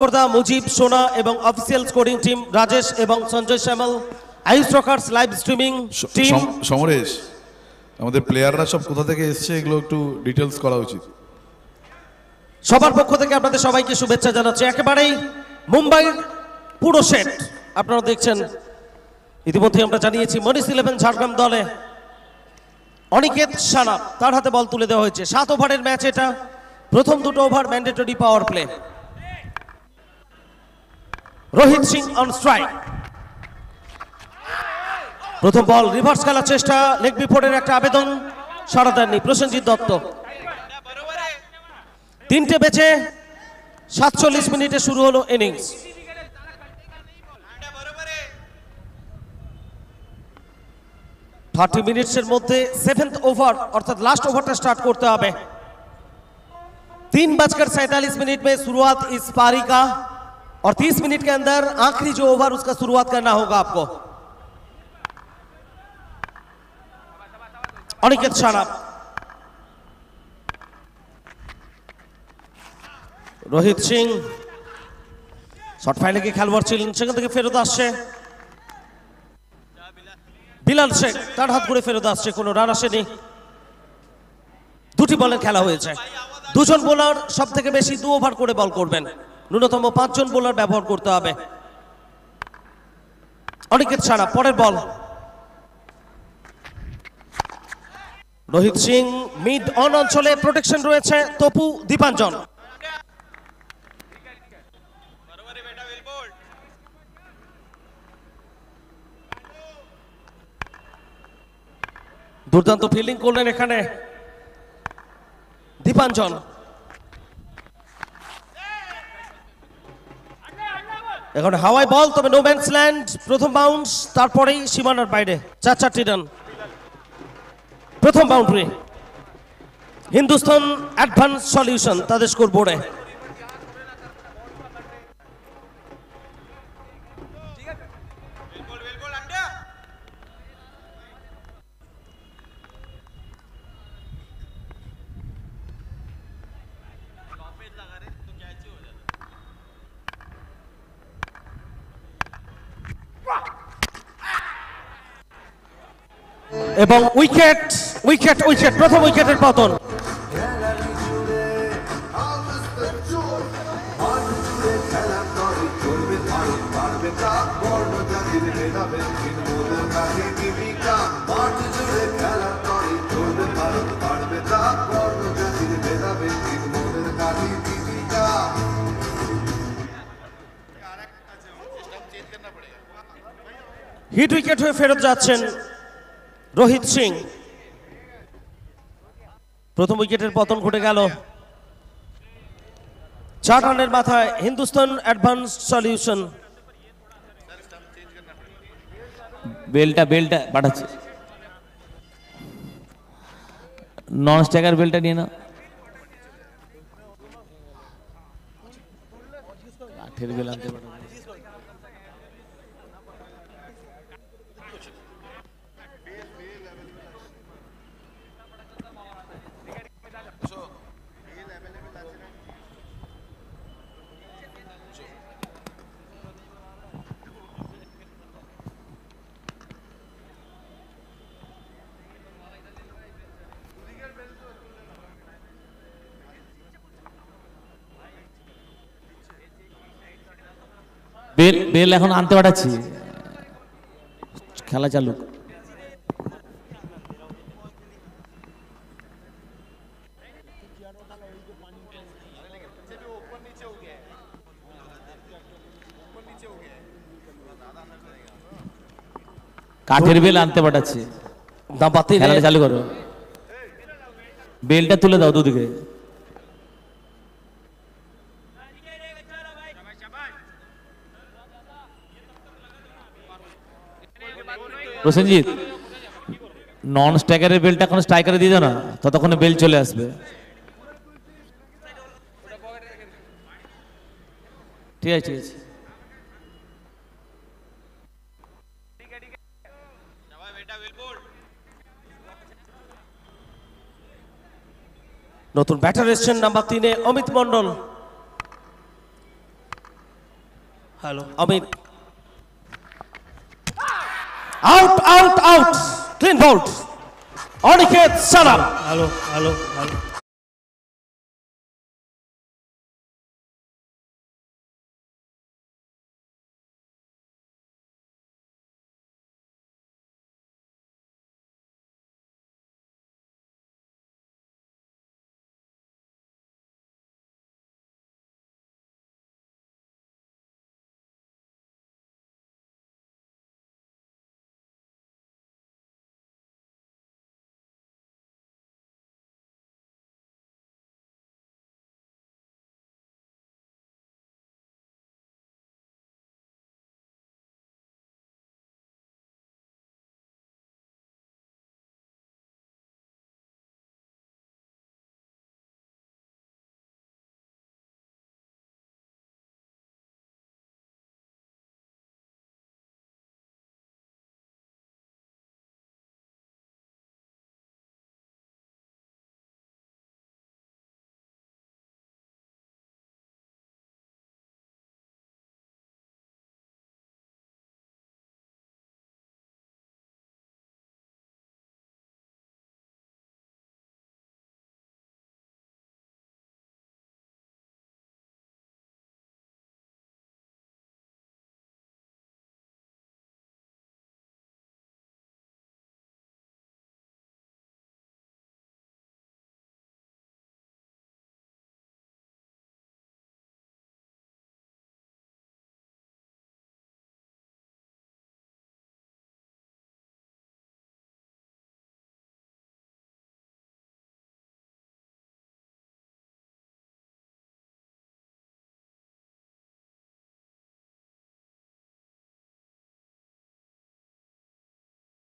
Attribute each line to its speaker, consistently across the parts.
Speaker 1: पर्दा मुजिब सोना एवं ऑफिशियल स्कोरिंग टीम राजेश एवं Sanjay Shyamal Ayush rockers live streaming team
Speaker 2: Samaresh আমাদের প্লেয়াররা সব কোথা থেকে এসেছে এগুলো একটু ডিটেইলস করা উচিত।
Speaker 1: সবার পক্ষ থেকে আপনাদের সবাইকে শুভেচ্ছা জানাচ্ছি। একেবারেই মুম্বাইয়ের পুরো সেট আপনারা দেখছেন। ইতিমধ্যে আমরা জানিয়েছি মনিস 11 ঝাড়গ্রাম দলে অনিকেত সানা তার হাতে বল তুলে দেওয়া হয়েছে। 7 ওভারের ম্যাচ এটা। প্রথম দুটো over mandatory power play. Rohit Singh on strike. প্রথম বল রিভার্স খেলার চেষ্টা, লেগ বিফোর্ডের একটা আবেদন, সাড়া দেননি প্রসেনজিৎ দত্ত। 3টে বেচে 47 মিনিটে শুরু হলো ইনিংস। থার্টি মিনিটসের মধ্যে 7th ओवर अर्थात लास्ट ओवरটা स्टार्ट करते হবে। 3:47 मिनट में शुरुआत इस पारी का और 30 मिनट के अंदर आखिरी जो ओवर उसका शुरुआत करना होगा आपको। अनिकेत साना, रोहित सिंह শট ফাইলে কি খেলোয়াড় ছিলেন, সেখান থেকে ফেরত আসছে বিলাল শেখ, তার হাত ঘুরে ফেরত আসছে, কোনো রান আসেনি। দুটি বলের খেলা হয়েছে। দুজন বোলার সব থেকে বেশি 2 ওভার করে বল করবেন, ন্যূনতম 5 জন বোলার ব্যবহার করতে হবে। অনিকেত সানা পরের বল। রোহিত সিং মিড অন অঞ্চলে প্রোটেকশন রয়েছে তপু দীপাঞ্জন। দুর্দান্ত ফিল্ডিং করলেন এখানে দীপাঞ্জন। এখন হাওয়ায় বল, তবে নো ম্যানস ল্যান্ড। প্রথম বাউন্স, তারপরেই সীমানার বাইরে। 4-4টি রান, প্রথম বাউন্ডারি। হিন্দুস্তান অ্যাডভান্স সলিউশন তাদের স্কোর বোর্ডে। এবং উইকেট উইকেট উইকেট, প্রথম উইকেটের পতন। হিট উইকেট হয়ে ফেরত যাচ্ছেন রোহিত সিং। প্রথম উইকেটের পতন ঘটে গেল। 4 রানের মাথায় হিন্দুস্তান অ্যাডভান্স সলিউশন।
Speaker 3: বেলটা পাঠাচ্ছে, নন স্ট্রাইকার বেলটা নিয়ে না। কাঠের বেল আনতে পাঠাচ্ছে। বেল এখন আনতে পাঠাচ্ছি, খেলা চালু। কাঠের বেল আনতে পাঠাচ্ছি, খেলাটা চালু করো। বেলটা তুলে দাও দুদিকে। প্রসেনজিৎ, নন স্ট্রাইকারের বেলটা এখন স্ট্রাইকারে দিয়ে দাও না, ততক্ষণে বেল চলে আসবে। ঠিক আছে ঠিক আছে।
Speaker 1: নতুন ব্যাটার এসছেন নাম্বার 3-এ Amit Mondal.
Speaker 4: Hello
Speaker 1: Amit out out out clean bowled Aniket Salam
Speaker 4: hello hello hello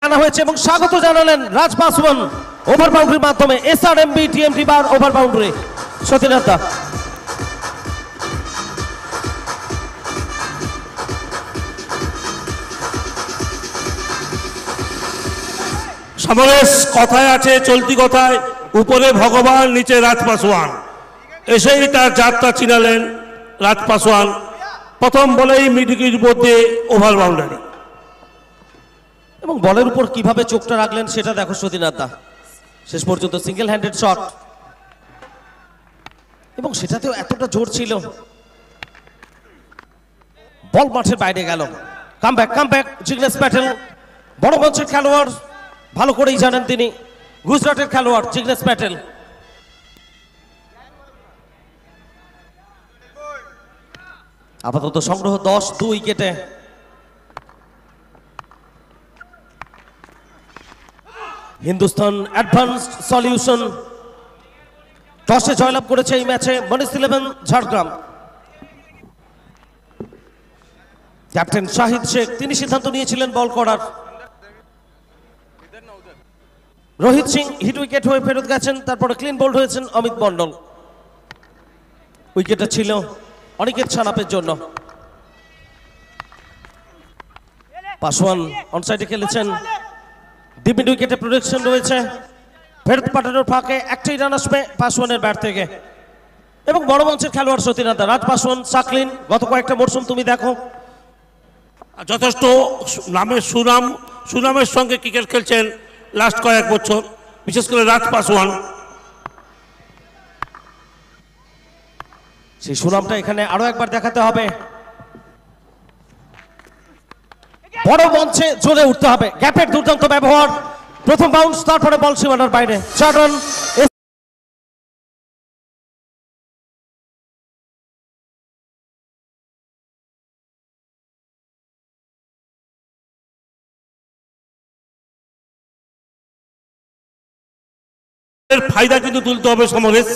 Speaker 1: আনা হয়েছে এবং স্বাগত জানালেন রাজ পাসওয়ান ওভার বাউন্ডারির মাধ্যমে SRMB TMT bar over boundary Satinath দা
Speaker 4: সমরেশ কথায় আছে চলতি কথায় উপরে ভগবান নিচে রাজ পাসওয়ান এসেই তার যাত্রা চিনালেন রাজ পাসওয়ান প্রথম বলেই মিডিকের মধ্যে ওভার বাউন্ডারি
Speaker 1: এবং বলের উপর কিভাবে চোখটা রাখলেন সেটা দেখো সতীনাথ দা শেষ পর্যন্ত সিঙ্গেল হ্যান্ডেড শট এবং সেটাতেও এতটা জোর ছিল বল মাঠের বাইরে গেল কামব্যাক জিগনেশ প্যাটেল বড় মঞ্চের খেলোয়াড় ভালো করেই জানেন তিনি গুজরাটের খেলোয়াড় জিগনেশ প্যাটেল আপাতত সংগ্রহ 10 2 উইকেটে হিন্দুস্তান অ্যাডভান্সড সলিউশন টসে জয়লাভ করেছে এই ম্যাচে মনিস 11 ঝাড়গ্রাম ক্যাপ্টেন শাহিদ শেখ তিনি সিদ্ধান্ত নিয়েছিলেন বল করার রোহিত সিং হিট উইকেট হয়ে ফেরত গেছেন তারপরে ক্লিন বোল্ড হয়েছেন অমিত মন্ডল উইকেটটা ছিল অনিকেত সানাপের জন্য পাসওয়ান অনসাইডে খেলেছেন ডিমিড উইকেটে প্রোটেকশন রয়েছে ফেরত পাঠানোর ফাঁকে একটাই রান আসবে পাসওয়ানের ব্যাট থেকে এবং বড় মঞ্চের খেলোয়াড় সতীনাথ রাজ পাসওয়ান সাকলিন গত কয়েকটা মরশুম তুমি দেখো
Speaker 4: যথেষ্ট নামের সুনামের সঙ্গে ক্রিকেট খেলছেন লাস্ট কয়েক বছর বিশেষ করে রাজ পাসওয়ান
Speaker 1: সেই সুনামটা এখানে আরো একবার দেখাতে হবে বড় মঞ্চে জ্বলে উঠতে হবে গ্যাপের দুর্দান্ত ব্যবহার প্রথম বাউন্স তারপরে বল সীমানার বাইরে 4 রান
Speaker 4: এর ফায়দা কিন্তু তুলতে হবে সমরেশ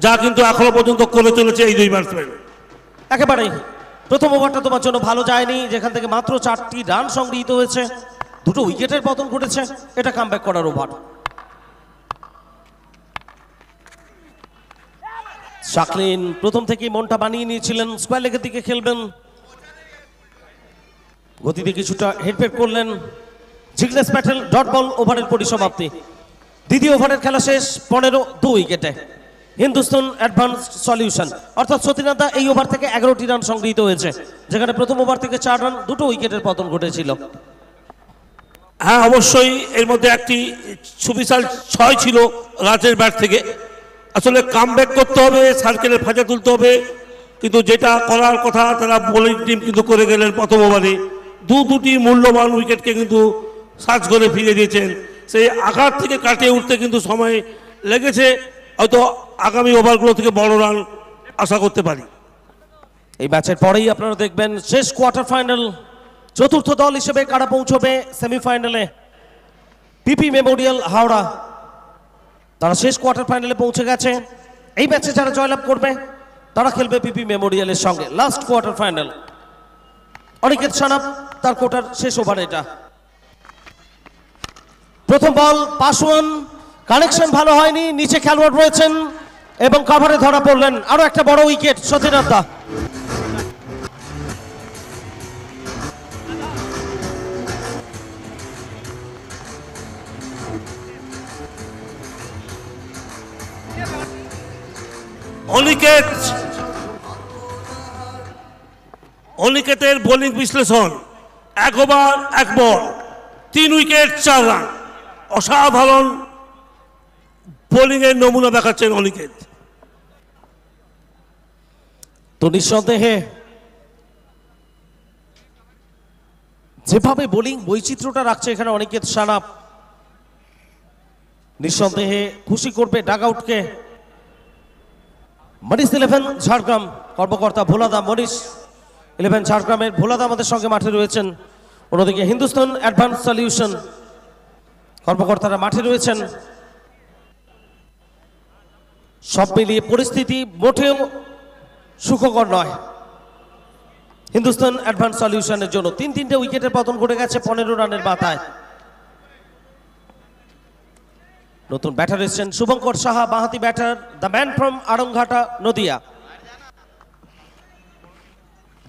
Speaker 4: যা কিন্তু এখনো পর্যন্ত করে চলেছে এই দুই ব্যাটসম্যান
Speaker 1: একেবারেই প্রথম ওভারটা তোমার জন্য ভালো যায়নি যেখান থেকে মাত্র 4টি রান সংগৃহীত হয়েছে দুটো উইকেটের পতন ঘটেছে এটা কামব্যাক করার ওভার শাকলিন প্রথম থেকেই মনটা বানিয়ে নিয়েছিলেন স্কোয়ার লেগের দিকে খেলবেন গতিতে কিছুটা হেডফেড করলেন জিগনেশ প্যাটেল ডট বল ওভারের পরিসমাপ্তি দ্বিতীয় ওভারের খেলা শেষ 15 2 উইকেটে হিন্দুস্তান অ্যাডভান্সড সলিউশন অর্থাৎ সতীনাথ এই ওভার থেকে 11টি রান সংগৃহীত হয়েছে যেখানে প্রথম ওভার থেকে 4 রান, 2টো উইকেটের পতন ঘটেছিল।
Speaker 4: হ্যাঁ, অবশ্যই এর মধ্যে একটি সুবিশাল 6 ছিল রাজের ব্যাট থেকে। আসলে কামব্যাক করতে হবে, সার্কেলের ফাঁজা তুলতে হবে, কিন্তু যেটা করার কথা তারা বোলিং টিম কিন্তু করে গেলেন প্রথম ওভারে। দুটি মূল্যবান উইকেটকে কিন্তু সার্চ করে ফিরে দিয়েছেন। সেই আঘাত থেকে কাটিয়ে উঠতে কিন্তু সময় লেগেছে, হয়তো আগামী ওভারগুলো থেকে বড় রান আশা করতে পারি।
Speaker 1: এই ম্যাচের পরেই আপনারা দেখবেন শেষ কোয়ার্টার ফাইনাল, চতুর্থ দল হিসেবে কারা পৌঁছবে সেমিফাইনালে। পিপি মেমোরিয়াল হাওড়া তারা শেষ কোয়ার্টার ফাইনালে পৌঁছে গেছে। এই ম্যাচে যারা জয়লাভ করবে তারা খেলবে পিপি মেমোরিয়ালের সঙ্গে লাস্ট কোয়ার্টার ফাইনাল। অনিকেত সানাপ তার কোটার শেষ ওভার এটা। প্রথম বল পাসওয়ান, কানেকশন ভালো হয়নি, নিচে খেলোয়াড় রয়েছেন এবং কাভারে ধরা পড়লেন। আরো একটা বড় উইকেট সতীনাথ দা।
Speaker 4: অনিকেতের বোলিং বিশ্লেষণ, 1 ওভার 1 বল, 3 উইকেট 4 রান। অসাধারণ বোলিংয়ের নমুনা দেখাচ্ছেন অনিকেত।
Speaker 1: তো নিঃসন্দেহে যেভাবে বোলিং বৈচিত্র্যটা রাখছে এখানে অনিকেত সানাপ, নিঃসন্দেহে খুশি করবে ডাগ আউটকে। মনীষ 11 ঝাড়গ্রাম কর্মকর্তা ভোলাদা, মনীষ 11 ঝাড়গ্রামের ভোলাদা আমাদের সঙ্গে মাঠে রয়েছেন। অন্যদিকে হিন্দুস্তান অ্যাডভান্স সলিউশন কর্মকর্তারা মাঠে রয়েছেন। সব মিলিয়ে পরিস্থিতি মোটেও সুখকর নয় হিন্দুস্তান অ্যাডভান্স সলিউশনের জন্য। 3-3টে উইকেটের পতন ঘটে গেছে 15 রানের মাথায়। নতুন ব্যাটার এসেছেন শুভঙ্কর সাহা, বাঁহাতি batter, the man from Arongghata Nadia.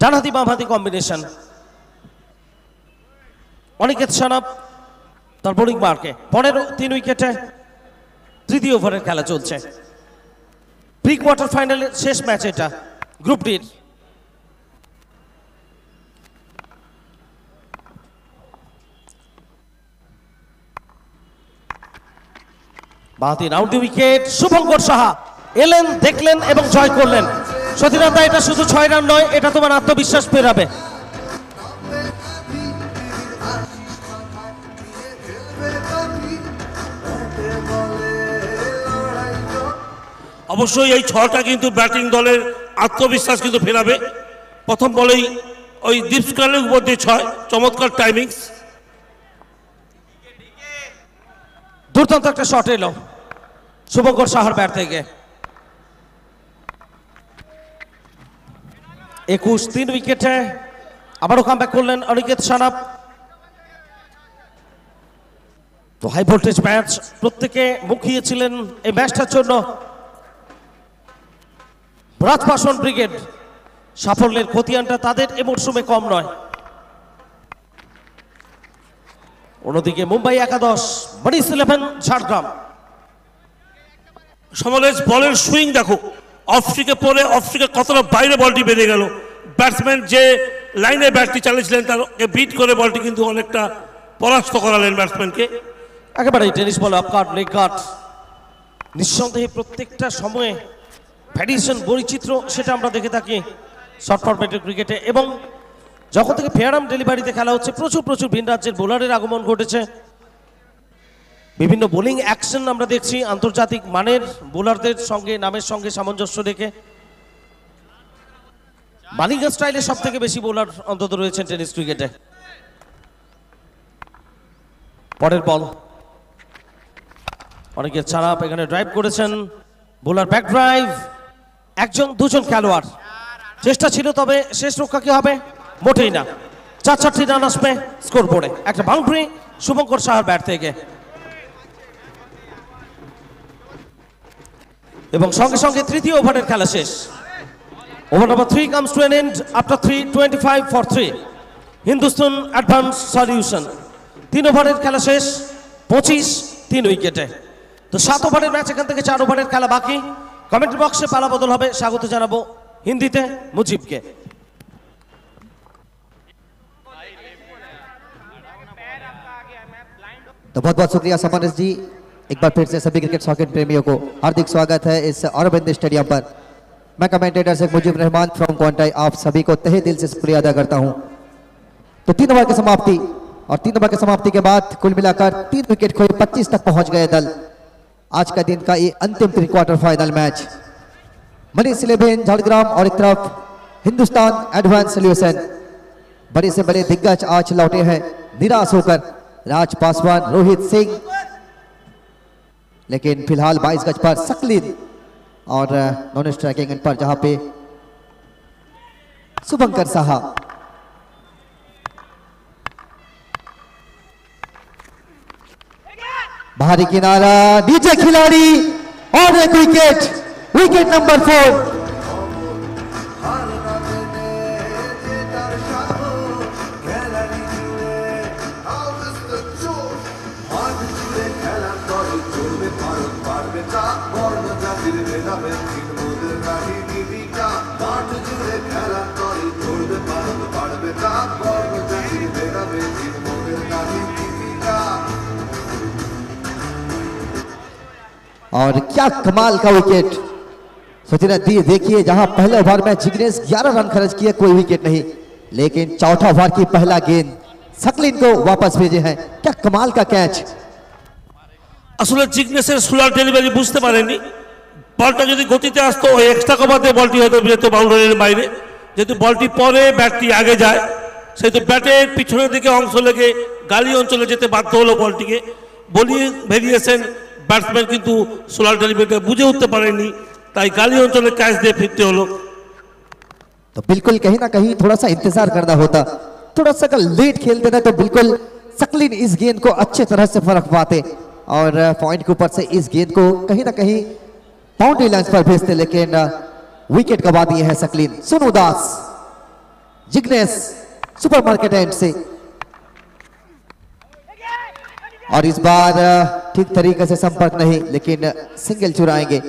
Speaker 1: ডানহাতি বামহাতি কম্বিনেশন। অনিকেত সানাপ তার বোলিং মার্কে 15-3 উইকেটে তৃতীয় ওভারের খেলা চলছে। প্রি কোয়ার্টার ফাইনালের শেষ ম্যাচ এটা গ্রুপ ডির। বাঁহাতি রাউন্ডি উইকেট, শুভঙ্কর সাহা এলেন, দেখলেন এবং জয় করলেন। সতীনাথ, এটা শুধু 6 রান নয়, এটা তোমার আত্মবিশ্বাস ফেরাবে।
Speaker 4: অবশ্যই এই 6টা কিন্তু ব্যাটিং দলের আত্মবিশ্বাস কিন্তু ফেরাবে। প্রথম বলেই ওই দীপস্কালের উপর দিয়ে 6, চমৎকার টাইমিংস।
Speaker 1: দুর্দান্ত একটা শট এলো শুভঙ্কর সাহার ব্যাট থেকে। 21-3 উইকেটে আবারও কামব্যাক করলেন অনিকেত সানাপ। তো হাই ভোল্টেজ ম্যাচ, প্রত্যেকে মুখিয়েছিলেন এই ম্যাচটার জন্য। রাজপাসন ব্রিগেড সাফল্যের খতিয়ানটা তাদের এ মরশুমে কম নয়। অন্যদিকে মুম্বাই একাদশ, মনীষ 11 ঝাড়গ্রাম।
Speaker 4: সমলেশ বলের সুইং দেখো, অফ স্ট্রিকে পড়ে অফ স্ট্রিকে কতটা বাইরে বলটি বেরিয়ে গেল। ব্যাটসম্যান যে লাইনে ব্যাটটি চালিয়েছিলেন তারকে বিট করে বলটি কিন্তু অনেকটা পরাস্ত করালেন ব্যাটসম্যানকে।
Speaker 1: একেবারে tennis ball up cut, leg cut. নিঃসন্দেহে প্রত্যেকটা সময়ে ভ্যারিয়েশন, বৈচিত্র্য সেটা আমরা দেখে থাকি শর্ট ফরম্যাটের ক্রিকেটে। এবং যখন থেকে ফেয়ার আর্ম ডেলিভারিতে খেলা হচ্ছে, প্রচুর ভিন রাজ্যের বোলারের আগমন ঘটেছে। বিভিন্ন বোলিং অ্যাকশন আমরা দেখছি আন্তর্জাতিক মানের বোলারদের সঙ্গে, নামের সঙ্গে সামঞ্জস্য রেখে। বালিঙ্গা স্টাইলে সব থেকে বেশি বোলার অন্তত রয়েছেন টেনিস ক্রিকেটে। পরের বল অনেকের ছাড়াপ, এখানে ড্রাইভ করেছেন বোলার, ব্যাক ড্রাইভ। 1-2 খেলোয়াড় চেষ্টা ছিল, তবে শেষ রক্ষা কি হবে? মোটেই না। 4-4টি রান আসবে স্কোর বোর্ডে। একটা বাউন্ডারি শুভঙ্কর সাহার ব্যাট থেকে এবং সঙ্গে সঙ্গে তৃতীয় ওভারের খেলা শেষ। Over number 3 comes to an end after 3:25 for 3 Hindustan advance solution. 3 ওভারের খেলা শেষ, 25-3 উইকেটে। তো 7 ওভারের ম্যাচ, এখান থেকে 4 ওভারের খেলা বাকি। কমেন্ট বক্সে পালা বদল হবে। স্বাগত জানাবো হিন্দিতে মুজিবকে।
Speaker 5: तो बहुत बहुत शुक्रिया समरेश जी। एक बार फिर से सभी क्रिकेट शौकीन प्रेमियों को हार्दिक स्वागत है इस अरविंद स्टेडियम पर। मैं कमेंटेटर शेख मुजीब रहमान फ्रॉम क्वांटाई आप सभी को तहे दिल से शुक्रिया अदा करता हूं। तो 3 ओवर की समाप्ति और 3 ओवर की समाप्ति के बाद कुल मिलाकर 3 विकेट खोए 25 तक पहुंच गए दल। आज का दिन का ये अंतिम pre quarter final match Manish 11 Jhargram और एक तरफ हिंदुस्तान एडवांस सॉल्यूशन। बड़े से बड़े दिग्गज आज लौटे हैं निराश होकर, राज पासवान, रोहित सिंह, लेकिन फिलहाल 22 गज पर सकलीन और नॉन स्ट्राइकिंग एंड पर जहां पे शुभंकर साहा। बाहरी किनारा, नीचे खिलाड़ी और एक विकेट, विकेट नंबर 4। और क्या कमाल का विकेट सोचिए, देखिए जहां पहले ओवर में जिग्नेश 11 रन खर्च किए, कोई विकेट नहीं, लेकिन चौथा ओवर की पहला गेंद सकलीन को वापस भेजे हैं। क्या कमाल का कैच।
Speaker 4: আসলে জিগনেসের সোলার ডেলিভারি বুঝতে পারেনি, বলটা যদি গতিতে আসতো ওই এক্সট্রা কভারতে বলটি হয়তো যেত বাউন্ডারির বাইরে, যেহেতু বলটি পরে ব্যাটটি আগে যায় সেহেতু ব্যাটের পিছনের দিকে অংশ লেগে গালি অঞ্চলে যেতে বাধ্য হলো বলটিকে। বলিয়ে ভেরিয়েছেন ব্যাটসম্যান কিন্তু সোলার ডেলিভারিটা বুঝে উঠতে পারেনি, তাই গালি অঞ্চলে ক্যাচ দিয়ে ফিরতে হলো।
Speaker 5: तो बिल्कुल कहीं ना कहीं थोड़ा सा इंतजार करना होता, थोड़ा सा अगर लेट खेलते ना तो बिल्कुल सकलीन इस गेंद को अच्छे तरह से फर्क पाते और पॉइंट के ऊपर से इस गेंद को कहीं ना कहीं बाउंड्री लाइन पर भेजते, लेकिन विकेट गवा दिए हैं सकलीन। सोनू दास, जिग्नेश सुपरमार्केट एंड से, और इस बार ठीक तरीके से संपर्क नहीं, लेकिन सिंगल चुराएंगे।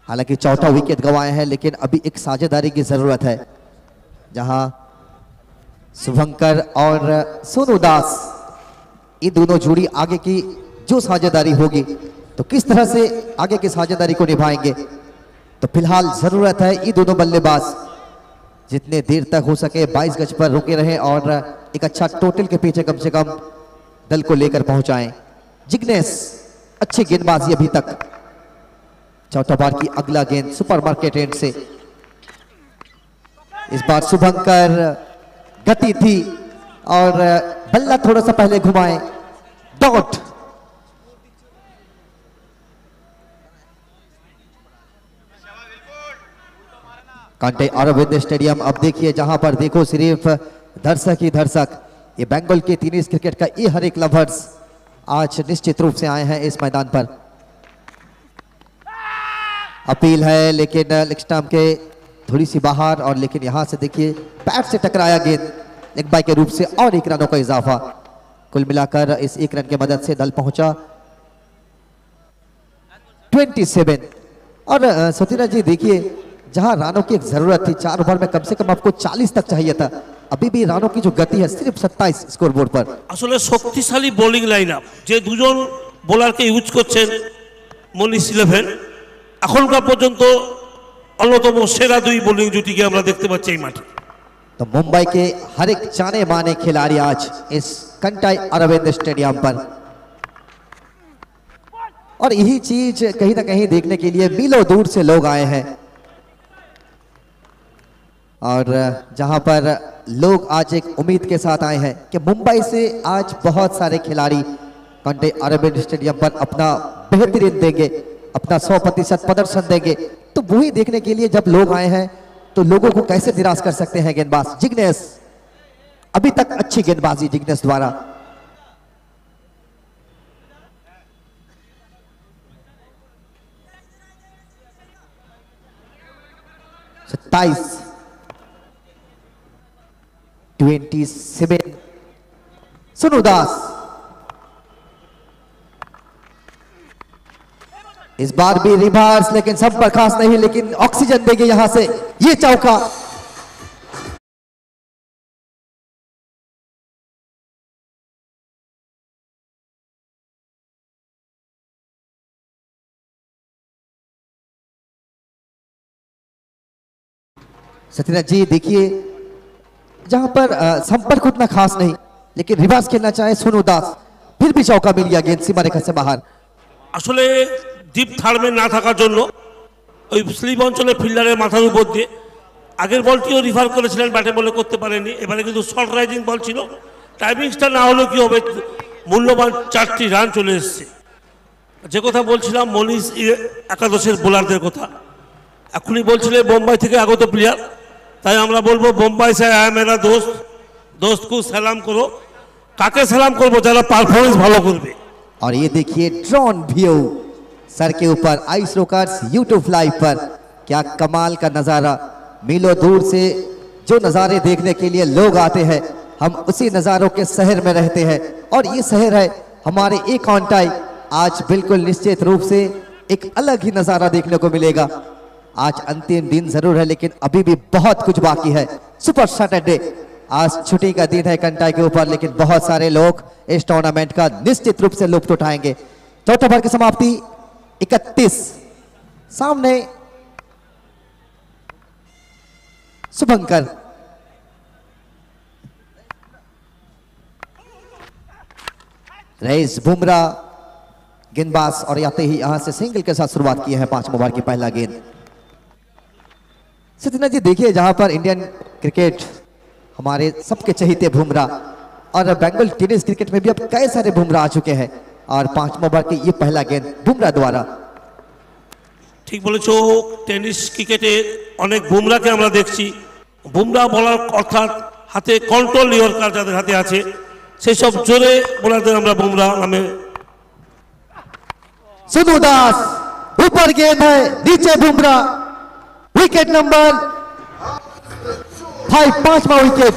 Speaker 5: हालांकि चौथा विकेट गंवाए हैं, लेकिन अभी एक साझेदारी की जरूरत है, जहां शुभंकर और सोनू दास ये दोनों जोड़ी आगे की जो साझेदारी होगी तो किस तरह से आगे की साझेदारी को निभाएंगे। तो फिलहाल जरूरत है ये दोनों बल्लेबाज जितने देर तक हो सके 22 गज पर रुके रहे और एक अच्छा टोटल के पीछे कम से कम दल को लेकर पहुंचाएं। जिग्नेश अच्छी गेंदबाजी अभी तक। चौथा बार की अगला गेंद सुपरमार्केट एंड से, इस बार शुभंकर गति थी और बल्ला थोड़ा सा पहले घुमाए, डॉट। कांटे अरविंद स्टेडियम, अब देखिए जहां पर देखो सिर्फ दर्शक ही दर्शक। ये बंगाल के टीनेज क्रिकेट का ये हर एक लवर्स आज निश्चित रूप से आए हैं इस मैदान पर। अपील है लेकिन लेग स्टंप के थोड़ी सी बाहर, और लेकिन यहां से देखिए पैड से टकराया गेंद, एक बाई के रूप से और 1 रनों का इजाफा। कुल मिलाकर इस 1 रन की मदद से दल पहुंचा 27। और सतीना जी देखिए जहां रनों की एक जरूरत थी, 4 ओवर में कम से कम आपको 40 तक चाहिए था, अभी भी रनों की जो गति है सिर्फ 27 स्कोरबोर्ड पर।
Speaker 4: আসলে শক্তিশালী বোলিং লাইনআপ, যে দুজন বোলারকে ইউজ করছেন মনীষ 11 এখনকার পর্যন্ত অন্যতম সেরা 2 বোলিং জুটিকে আমরা দেখতে পাচ্ছি এই মাঠে।
Speaker 5: तो मुंबई के हर एक जाने माने खिलाड़ी आज इस कंटाई अरविंद स्टेडियम पर, और यही चीज कहीं ना कहीं देखने के लिए मीलों दूर से लोग आए हैं। और जहां पर लोग आज एक उम्मीद के साथ आए हैं कि मुंबई से आज बहुत सारे खिलाड़ी कंटाई अरविंद स्टेडियम पर अपना बेहतरीन देंगे, अपना 100% प्रदर्शन देंगे। तो वही देखने के लिए जब लोग आए हैं तो लोगों को कैसे निराश कर सकते हैं गेंदबाज जिग्नेश। अभी तक अच्छी गेंदबाजी जिग्नेश द्वारा। सत्ताईस 27 सोनू दास, इस बार भी रिवर्स, लेकिन सब पर खास नहीं, लेकिन ऑक्सीजन देंगे यहां से ये चौका। सत्यनाथ जी देखिए जहां पर संपर्क उतना खास नहीं, लेकिन रिवर्स खेलना चाहे सोनू दास, फिर भी चौका मिल गया, गेंद सीमा रेखा से बाहर।
Speaker 4: আসলে ডিপ থার্মে না থাকার জন্য ওই স্লিপ অঞ্চলে ফিল্ডারের মাথার উপর দিয়ে আগের বলটিও রিভার করেছিলেন, ব্যাটে বলে করতে পারেনি। এবারে কিন্তু শর্ট রাইজিং বল ছিল, টাইমিংসটা না হলেও কি হবে, মূল্যবান 4টি রান চলে এসছে। যে কথা বলছিলাম মনীষ একাদশের বোলারদের কথা, এখনই বলছিলেন বোম্বাই থেকে আগত প্লেয়ার, তাই আমরা বলবো বোম্বাই সে আয়া মেরা দোস্ত, দোস্তকে সালাম করো। কাকে সালাম করবো? যারা পারফরমেন্স ভালো করবে।
Speaker 5: और ये देखिए ड्रोन व्यू सर के ऊपर आइस रोकर्स यूट्यूब लाइव पर, क्या कमाल का नजारा। मीलों दूर से जो नज़ारे देखने के लिए लोग आते हैं, हम उसी नज़ारों के शहर में रहते हैं और ये शहर है हमारे एक ऑन टाइम। आज बिल्कुल निश्चित रूप से एक अलग ही नज़ारा देखने को मिलेगा। आज अंतिम दिन जरूर है लेकिन अभी भी बहुत कुछ बाकी है। सुपर सैटरडे, आज छुट्टी का दिन है कंटाई के ऊपर, लेकिन बहुत सारे लोग इस टूर्नामेंट का निश्चित रूप से लुत्फ उठाएंगे। चौथे ओवर की समाप्ति 31। सामने शुभंकर, रईस बुमराह गेंदबाज और आते ही यहां से सिंगल के साथ शुरुआत की है 5वें ओवर की पहला गेंद। सत्यनाथ जी देखिए जहां पर इंडियन क्रिकेट हमारे सबके चहेते बुमराह, और बंगाल टेनिस क्रिकेट में भी अब कई सारे बुमराह आ चुके हैं, और 5वें ओवर की ये पहला गेंद बुमराह द्वारा।
Speaker 4: ঠিক বলেছো, টেনিস ক্রিকেটে অনেক বুমরাকে আমরা দেখছি। বুমরাহ বলার অর্থাৎ হাতে কন্ট্রোল ইয়র্কার যাদের হাতে আছে সেই সব জোরে বোলারদের আমরা বুমরাহ নামে।
Speaker 5: सोनू दास ऊपर गेंद है, नीचे बुमराह, विकेट नंबर 5, 5वां विकेट।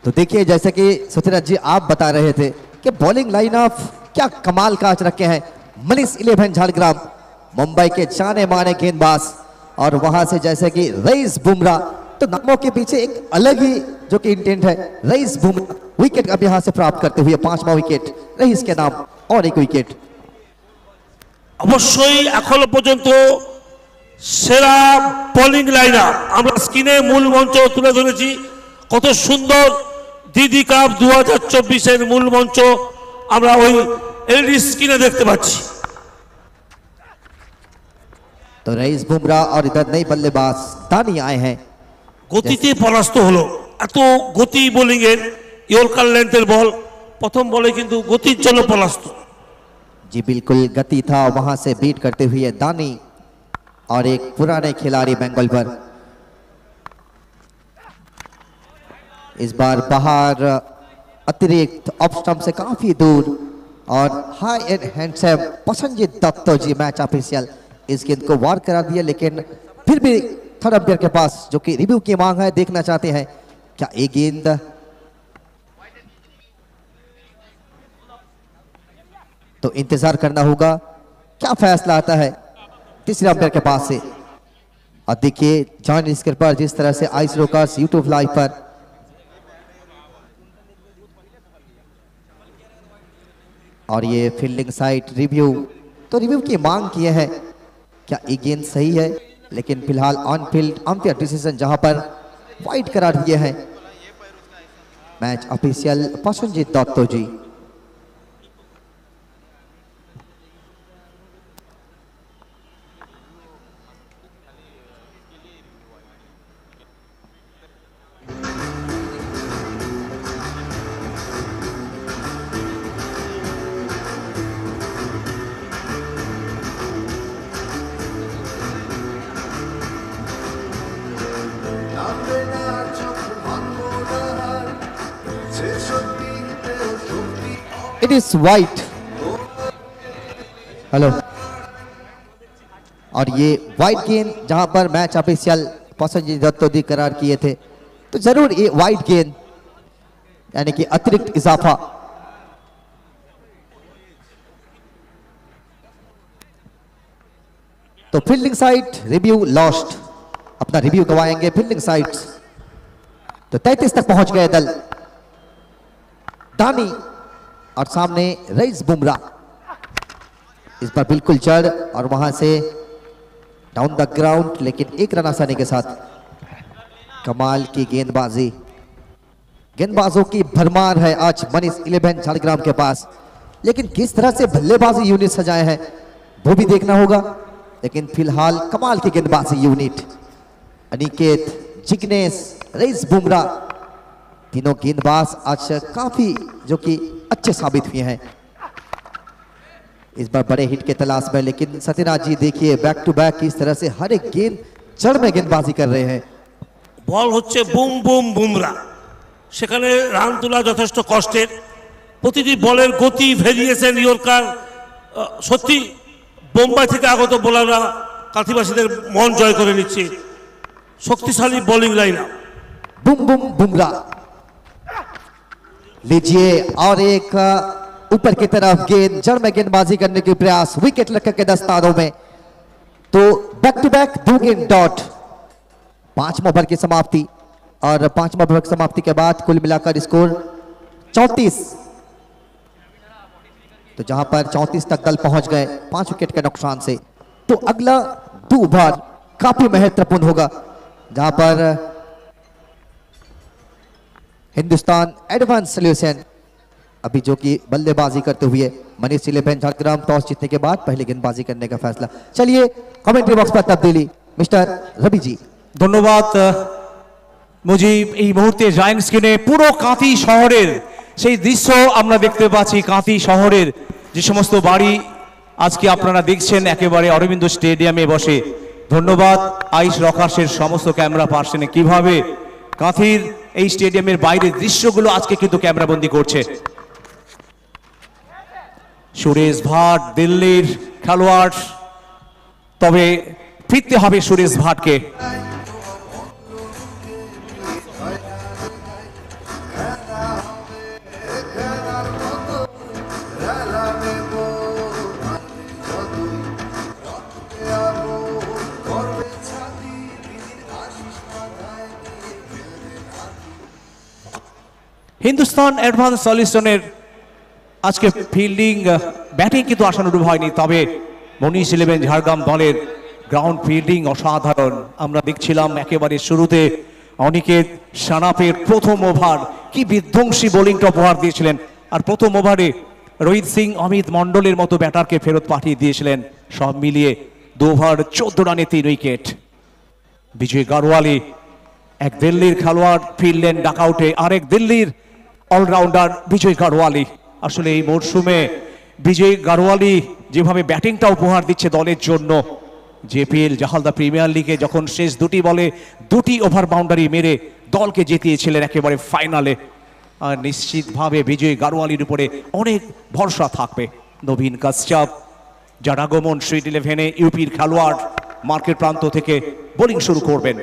Speaker 5: तो देखिए जैसे कि सत्यनाथ जी आप बता रहे थे कि बॉलिंग लाइनअप क्या कमाल का आज रखे हैं। मनीष 11 झारग्राम, मुंबई के जाने माने गेंदबाज, और वहां से जैसे कि रईस बुमराह, तो नामों के पीछे एक अलग ही जो कि इंटेंट है। रईस बुमराह विकेट अब यहां से प्राप्त करते हुए 5वां विकेट रईस के नाम और एक विकेट।
Speaker 4: অবশ্যই এখনো পর্যন্ত সেরা বোলিং লাইনআপ আমরা স্ক্রিনে মূল মঞ্চ তুলে ধরেছি। কত সুন্দর দিদি কাপ 2024-এর মূল মঞ্চ আমরা ওই এলইডি স্ক্রিনে দেখতে পাচ্ছি।
Speaker 5: तो रईस बुमराह और इधर नई बल्लेबाज दानी आए हैं।
Speaker 4: গতিতে পরাস্ত হলো, এত গতি বোলিং এর, ইয়র্কার লেন্থের বল, প্রথম বলে কিন্তু গতির জন্য পরাস্ত।
Speaker 5: जी बिल्कुल गति था, वहां से बीट करते हुए दानी और एक पुराने खिलाड़ी बंगाल पर। इस बार बाहर अतिरिक्त ऑफ स्टंप से काफी दूर, और high and handsome Prosenjit Dutta ji match official इस गेंद को वार करा दिया, लेकिन फिर भी थर्ड अंपायर के पास जो कि रिव्यू की मांग है, देखना चाहते हैं क्या ये गेंद तो इंतजार करना होगा क्या फैसला आता है तीसरे अंपायर के पास से। और देखिए जॉइन स्क्रीन पर जिस तरह से आइस रोकर्स यूट्यूब लाइव पर और ये फील्डिंग साइट रिव्यू, तो रिव्यू की मांग किए हैं क्या ये गेंद सही है, लेकिन फिलहाल ऑन फील्ड अंपायर डिसीजन जहां पर वाइड करार दिए हैं match official Prosenjit Dutta ji. It is white. Hello, और ये वाइट गेंद जहां पर मैच ऑफिशियल पसंजीद दत्तो दी करार किए थे, तो जरूर ये वाइट गेंद यानी कि अतिरिक्त इजाफा। तो फील्डिंग साइड रिव्यू लॉस्ट। अपना रिव्यू गवाएंगे फील्डिंग साइड्स। तो 33 तक पहुंच गए दल। दानी और सामने रईस बुमराह, इस बार बिल्कुल जड़ और वहां से डाउन द ग्राउंड, लेकिन एक रन आसानी के साथ। कमाल की गेंदबाजी, गेंदबाजों की भरमार है आज मनीष 11 झाड़ग्राम के पास, लेकिन किस तरह से बल्लेबाजी यूनिट सजाए हैं वो भी देखना होगा। लेकिन फिलहाल कमाल की गेंदबाजी यूनिट, अनिकेत, जिग्नेश, रईस बुमराह, तीनों गेंदबाज आज काफी जो कि अच्छे साबित हुए हैं इस बार बड़े हिट के तलाश में। लेकिन सत्यनाथ जी देखिए बैक टू बैक किस तरह से हर एक गेंद जड़ में गेंदबाजी कर रहे हैं।
Speaker 4: বল হচ্ছে বুম বুম বুমরা, সেখানে রান তোলা যথেষ্ট কষ্টের। প্রতিটি বলের গতি, ভেরিয়েশন, ইয়র্কার, সত্যি বোম্বাই থেকে আগত বোলাররা কাঠিবাসীদের মন জয় করে নিচ্ছে। শক্তিশালী bowling line up.
Speaker 5: Bum Bum Bumrah, लीजिए और एक ऊपर की तरफ गेंद, जड़ में गेंदबाजी करने के प्रयास, विकेट लटक के 10 तारों में। तो बैक टू बैक 2 गेंद डॉट। 5वां ओवर की समाप्ति और 5वां ओवर की समाप्ति के बाद कुल मिलाकर स्कोर 34। तो जहां पर 34 तक दल पहुंच गए 5 विकेट के नुकसान से। तो अगला 2 ओवर काफी महत्वपूर्ण होगा, जहां पर हिंदुस्तान एडवांस सॉल्यूशन अभी जो कि बल्लेबाजी करते हुए मनीष 11 झाड़ग्राम टॉस जीतने के बाद पहले गेंदबाजी करने का फैसला। चलिए कमेंट्री बॉक्स पर तब्दीली, मिस्टर रवि जी।
Speaker 6: ধন্যবাদ মুজিব। এই মুহূর্তে জায়ান্ট স্ক্রিনে পুরো কাঁথি শহরের সেই দৃশ্য আমরা দেখতে পাচ্ছি। কাঁথি শহরের যে সমস্ত বাড়ি আজকে আপনারা দেখছেন একেবারে অরবিন্দ স্টেডিয়ামে বসে। ধন্যবাদ আইস রকার্সের সমস্ত ক্যামেরা পার্সনে কিভাবে কাঁথির এই স্টেডিয়ামের বাইরের দৃশ্যগুলো আজকে কিন্তু ক্যামেরাবন্দি করছে। সুরেশ ভাট দিল্লির খেলোয়াড়, তবে ফিরতে হবে সুরেশ ভাটকে। হিন্দুস্তান অ্যাডভান্স সলিউশনের আজকে ফিল্ডিং ব্যাটিং কিন্তু আশানুরূপ হয়নি, তবে মনীষ 11 ঝাড়গ্রাম দলের গ্রাউন্ড ফিল্ডিং অসাধারণ। আমরা দেখছিলাম একেবারে শুরুতে অনিকেত সানাপের প্রথম ওভার কি বিধ্বংসী বোলিংটা উপহার দিয়েছিলেন, আর প্রথম ওভারে রোহিত সিং, অমিত মন্ডলের মতো ব্যাটারকে ফেরত পাঠিয়ে দিয়েছিলেন। সব মিলিয়ে 2 ওভার 14 রানে 3 উইকেট। বিজয় গারওয়ালি এক দিল্লির খেলোয়াড় ফিরলেন ডাকআউটে, আরেক দিল্লির অলরাউন্ডার বিজয় গারওয়ালি। আসলে এই মরশুমে বিজয় গারওয়ালি যেভাবে ব্যাটিংটা উপহার দিচ্ছে দলের জন্য, জেপিএল জাহালদা প্রিমিয়ার লিগে যখন শেষ 2টি বলে 2টি ওভার বাউন্ডারি মেরে দলকে জিতিয়েছিলেন একেবারে ফাইনালে, আর নিশ্চিতভাবে বিজয় গারওয়ালির উপরে অনেক ভরসা থাকবে। নবীন কাশ্যপ যার আগমন সুইট 11-এ, ইউপির খেলোয়াড়, মার্কেট প্রান্ত থেকে বোলিং শুরু করবেন।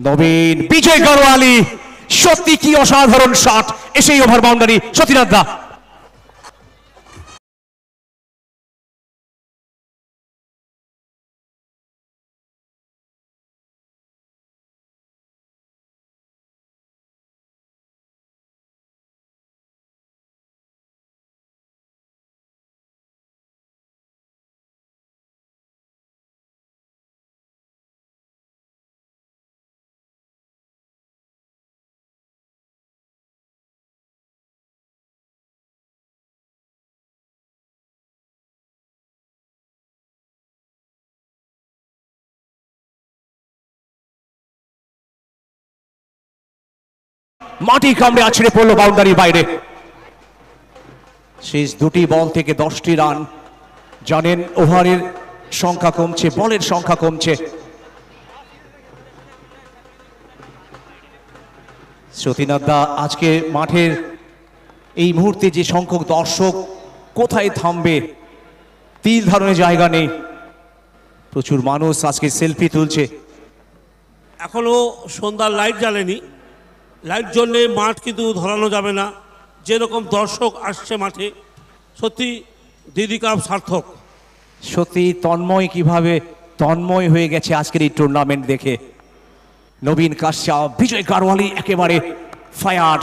Speaker 6: নবীন, বিজয় গারওয়ালি, সত্যি কি অসাধারণ শট, এসেই ওভার বাউন্ডারি। সতীনাথ দা মাটি কামড়ে আছড়ে পড়লো বাউন্ডারির বাইরে। শেষ 2টি বল থেকে 10টি রান। জানেন ওভারের সংখ্যা কমছে, বলের সংখ্যা কমছে। সতীনাথ দা, আজকে মাঠের এই মুহূর্তে যে সংখ্যক দর্শক কোথায় থামবে তিল ধারণের জায়গা নেই। প্রচুর মানুষ আজকে সেলফি তুলছে।
Speaker 4: এখনো সন্ধ্যার লাইট জ্বালেনি, লাইট জ্বললে মাঠ কিন্তু ধরানো যাবে না। যেরকম দর্শক আসছে মাঠে, সত্যি দিদি কাপ সার্থক।
Speaker 6: সত্যি তন্ময় কিভাবে তন্ময় হয়ে গেছে আজকের এই টুর্নামেন্ট দেখে। নবীন কাশ্যপ, বিজয় গারওয়ালি একেবারে ফায়ার।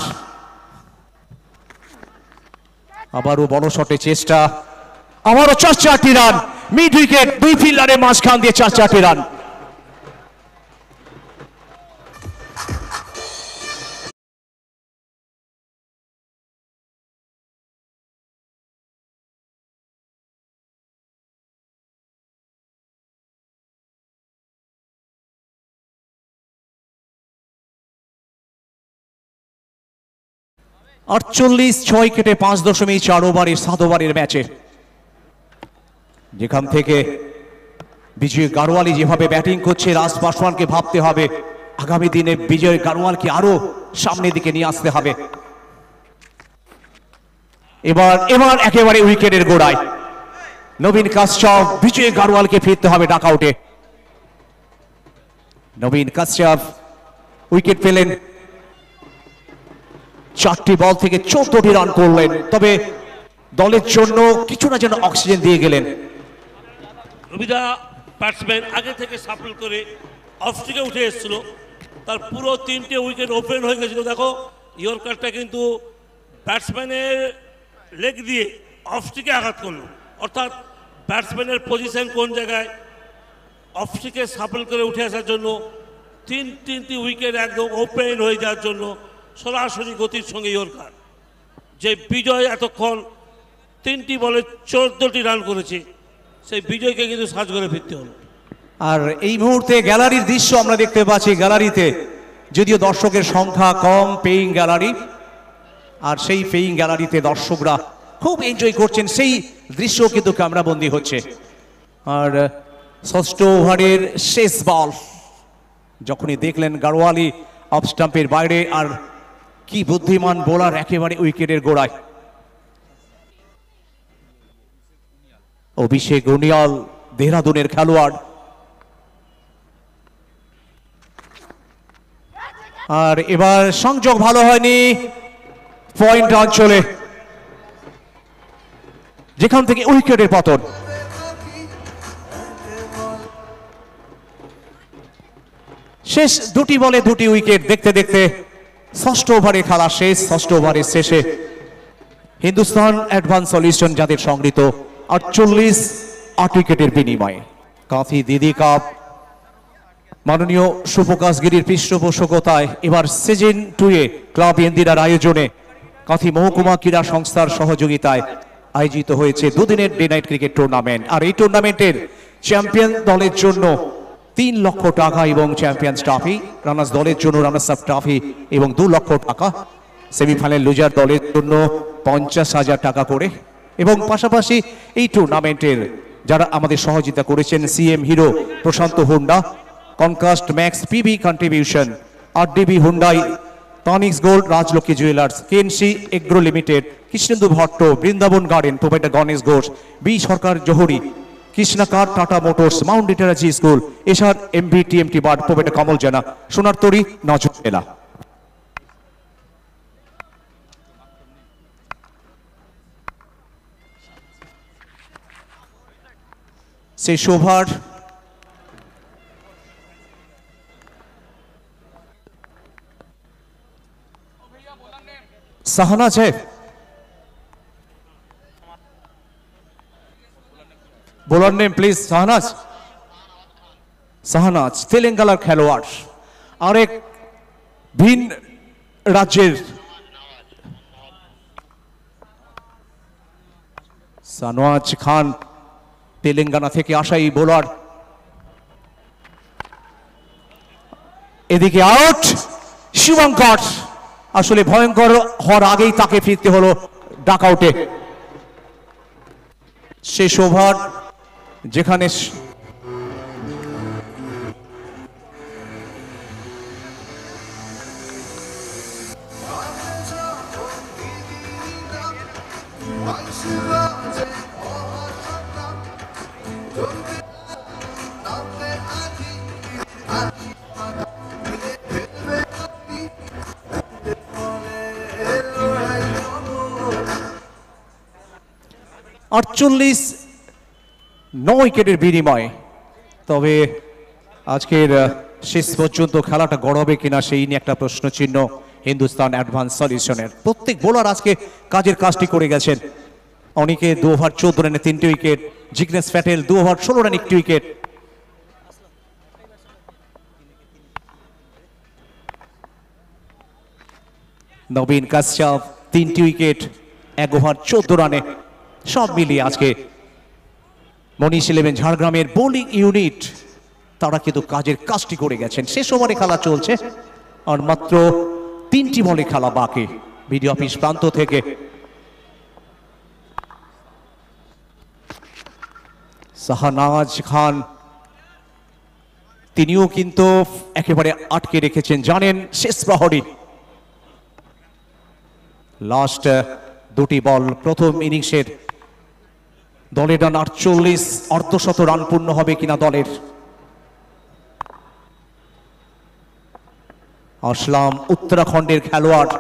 Speaker 6: আবারও বড় শটে চেষ্টা, আবারও 4-4টি রান, মিড উইকেট, দুই ফিল্ডারের মাঝখান দিয়ে 4-4টি রান। আর 48 কেটে 5.4 ওভারের 7 ওভারের ম্যাচে যেখান থেকে বিজয় গারওয়ালি যেভাবে ব্যাটিং করছে, রাজ পাসওয়ানকে ভাবতে হবে আগামী দিনে বিজয় গারওয়ালকে আরো সামনের দিকে নিয়ে আসতে হবে। এবার একেবারে উইকেটের গোড়ায় নবীন কাশ্যপ, বিজয় গারওয়ালকে ফিরতে হবে ডাক আউটে। নবীন কাশ্যপ উইকেট পেলেন, 4টি বল থেকে 14টি রান করলেন, তবে দলের জন্য কিছুটা যেন অক্সিজেন দিয়ে গেলেন।
Speaker 4: রবিদা ব্যাটসম্যান আগে থেকে সাফল করে অফ স্ট্রিকে উঠে এসেছিল, তার পুরো 3টে উইকেট ওপেন হয়ে গেছিল। দেখো ইয়র্কারটা কিন্তু ব্যাটসম্যানের লেগ দিয়ে অফ স্ট্রিকে আঘাত করলো, অর্থাৎ ব্যাটসম্যানের পজিশন কোন জায়গায়, অফ স্ট্রিকে সাফল করে উঠে আসার জন্য তিনটি উইকেট একদম ওপেন হয়ে যাওয়ার জন্য সরাসরি গতির সঙ্গে ইয়র্কার। যে বিজয় এতক্ষণ 3টি বলে 14টি রান করেছে, সেই বিজয়কে কিন্তু সাজ করে ফিরতে হলো।
Speaker 6: আর এই মুহূর্তে গ্যালারির দৃশ্য আমরা দেখতে পাচ্ছি, গ্যালারিতে যদিও দর্শকের সংখ্যা কম, পেইং গ্যালারি, আর সেই পেইং গ্যালারিতে দর্শকরা খুব এনজয় করছেন, সেই দৃশ্য কিন্তু ক্যামেরাবন্দি হচ্ছে। আর 6ষ্ঠ ওভারের শেষ বল যখনই দেখলেন গারওয়ালি অফ স্টাম্পের বাইরে, আর কি বুদ্ধিমান বোলার একেবারে উইকেটের গোড়ায়। অভিষেক উনিয়াল দেহরাদুনের খেলোয়াড়, আর এবার সংযোগ ভালো হয়নি, পয়েন্ট অঞ্চলে যেখান থেকে উইকেটের পতন। শেষ 2টি বলে 2টি উইকেট দেখতে দেখতে 6ষ্ঠ ওভারে খেলা শেষ। 6ষ্ঠ ওভারের শেষে হিন্দুস্তান অ্যাডভান্স সলিউশন যাদের সংগৃহীত 48 উইকেটের বিনিময়ে কাঁথি দিদি কাপ মাননীয় সুপ্রকাশ গিরির পৃষ্ঠপোষকতায় এবার সিজন 2-এ ক্লাব ইন্দিরার আয়োজনে কাঁথি মহকুমা ক্রীড়া সংস্থার সহযোগিতায় আয়োজিত হয়েছে দুদিনের ডে নাইট ক্রিকেট টুর্নামেন্ট। আর এই টুর্নামেন্টের চ্যাম্পিয়ন দলের জন্য 3 লক্ষ টাকা এবং চ্যাম্পিয়ন্স ট্রফি, রানার্স দলের জন্য রানার্স আপ ট্রফি এবং 2 লক্ষ টাকা, সেমিফাইনাল লুজার দলের জন্য 50,000 টাকা করে। এবং পাশাপাশি এই টুর্নামেন্টের যারা আমাদের সহযোগিতা করেছেন, CM Hero Prashanta Honda, Concast Max PB contribution, RDB Hyundai, Tonix gold, Rajlakshmi jewellers, KNC agro limited, Krishnendu Bhatta, Brindaban garden provider Ganesh Ghosh, B Sarkar Jahuri, Krishnakar, Tata Motors, Mount Litera Zee school, SR MV TMT bar provider Kamal Jana, Sonartori, নজর জেলা। সেই শোভার শাহনাজ है, bowler name please. Shahnaz, Shahnaz তেলেঙ্গানার খেলোয়াড়, আরেক ভিন রাজ্যের। সানওয়াজ খান তেলেঙ্গানা থেকে আসা এই বোলার। এদিকে আউট শুভঙ্কর, আসলে ভয়ঙ্কর হওয়ার আগেই তাকে ফিরতে হলো ডাক আউটে। শেষ ওভার যেখানে 9 উইকেটের বিনিময়ে। তবে আজকের শেষ পর্যন্ত খেলাটা গড়াবে কিনা সেই নিয়ে একটা প্রশ্ন চিহ্ন হিন্দুস্তান অ্যাডভান্স সলিউশনের। প্রত্যেক বোলার আজকে কাজের কাজটি করে গেছেন। অনেকে 2 ওভার 14 রানে 3টে উইকেট, জিগনেশ প্যাটেল 2 ওভার 16 রানে 1টি উইকেট। নবীন কাশ্যপ 3টি উইকেট 1 ওভার 14 রানে। সব মিলিয়ে আজকে মনীষ ইলেভেন ঝাড়গ্রামের বোলিং ইউনিট তারা কিন্তু কাজের কাজটি করে গেছেন। শেষ ওভারে খেলা চলছে আর মাত্র 3টি বলে খেলা বাকি। বিডিও অফিস প্রান্ত থেকে শাহনাজ খান তিনিও কিন্তু একেবারে আটকে রেখেছেন, জানেন শেষ প্রহরী। লাস্ট 2টি বল প্রথম ইনিংসের। দলের রান 48, অর্ধশত রান পূর্ণ হবে কিনা দলের। আসলাম উত্তরাখণ্ডের খেলোয়াড়,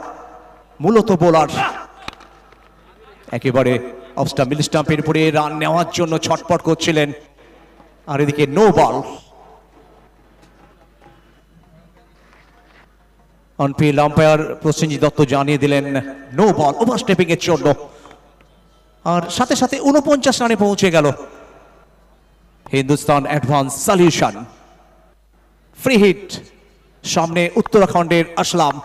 Speaker 6: মূলত বোলার, একেবারে অফ স্টাম্প মিড স্টাম্পের উপরে রান নেওয়ার জন্য ছটপট করছিলেন। আর এদিকে no ball. On field umpire Prosenjit Dutta জানিয়ে দিলেন নো বল, ওভারস্টেপিং এর জন্য। আর সাথে সাথে 49 রানে পৌঁছে গেল Hindustan advance solution. Free hit, সামনে উত্তরাখণ্ডের আসলাম,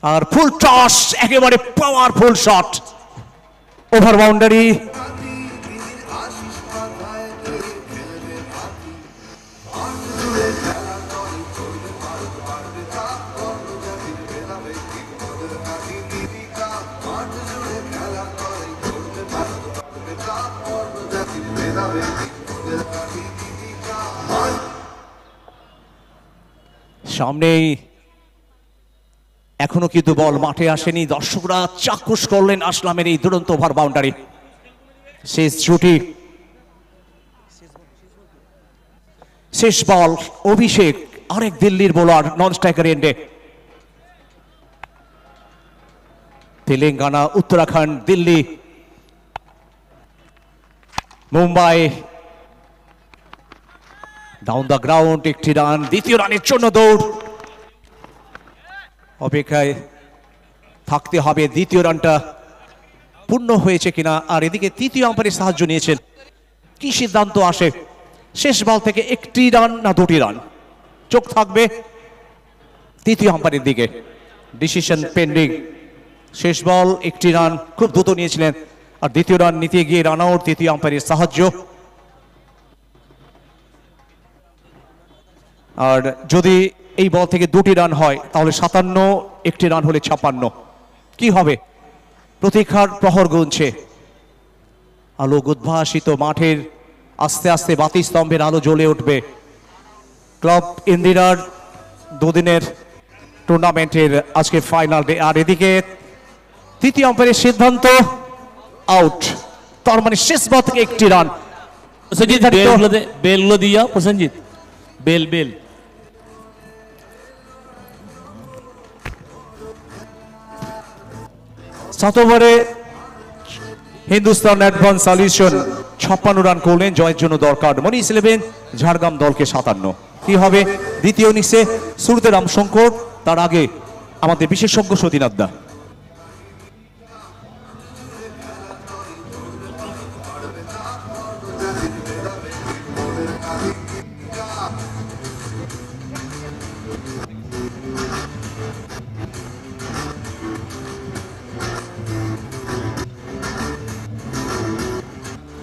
Speaker 6: আর ফুল টস, একেবারে পাওয়ারফুল শট, ওভার বাউন্ডারি। সামনেই এখনো কিন্তু বল মাঠে আসেনি, দর্শকরা চাক্ষুষ করলেন আসলামের এই দুরন্ত ওভার বাউন্ডারি। শেষ ছুটি, শেষ বল, অভিষেক আরেক দিল্লির বোলার নন স্ট্রাইকার এন্ডে। Telangana, Uttarakhand, Delhi, Mumbai, down the ground, 1টি রান, দ্বিতীয় রানের জন্য দৌড়। অপেক্ষায় থাকতে হবে দ্বিতীয় রানটা পূর্ণ হয়েছে কিনা। আর এদিকে তৃতীয় আম্পায়ারের সাহায্য নিয়েছেন, কি সিদ্ধান্ত আসে। শেষ বল থেকে 1টি রান না 2টি রান, চোখ থাকবে তৃতীয় আম্পায়ারের দিকে। Decision pending. শেষ বল 1টি রান, খুব দ্রুত নিয়েছিলেন। আর দ্বিতীয় রান নিতে গিয়ে রান আউট, তৃতীয় আম্পায়ারের সাহায্য। আর যদি এই বল থেকে 2টি রান হয় তাহলে 57, 1টি রান হলে 56। কি হবে? প্রতীক্ষার প্রহর গুনছে। আলোক উদ্ভাসিত মাঠের আস্তে আস্তে বাতি স্তম্ভের আলো জ্বলে উঠবে। ক্লাব ইন্দিরার 2 দিনের টুর্নামেন্টের আজকে ফাইনাল ডে। আর এদিকে তৃতীয় আম্পায়ারের সিদ্ধান্ত আউট, তার মানে শেষ বল থেকে 1টি রান।
Speaker 3: প্রসেনজিৎ বেলগুলো দিয়া, প্রসেনজিৎ বেল
Speaker 6: 7 ওভারে হিন্দুস্তান অ্যাডভান্স সলিউশন 56 রান করলেন। জয়ের জন্য দরকার মনীষ ইলেভেন ঝাড়গ্রাম দলকে 57। কি হবে দ্বিতীয় ইনিংসে? শুরুতে রামশঙ্কর, তার আগে আমাদের বিশেষজ্ঞ সতীনাথদা।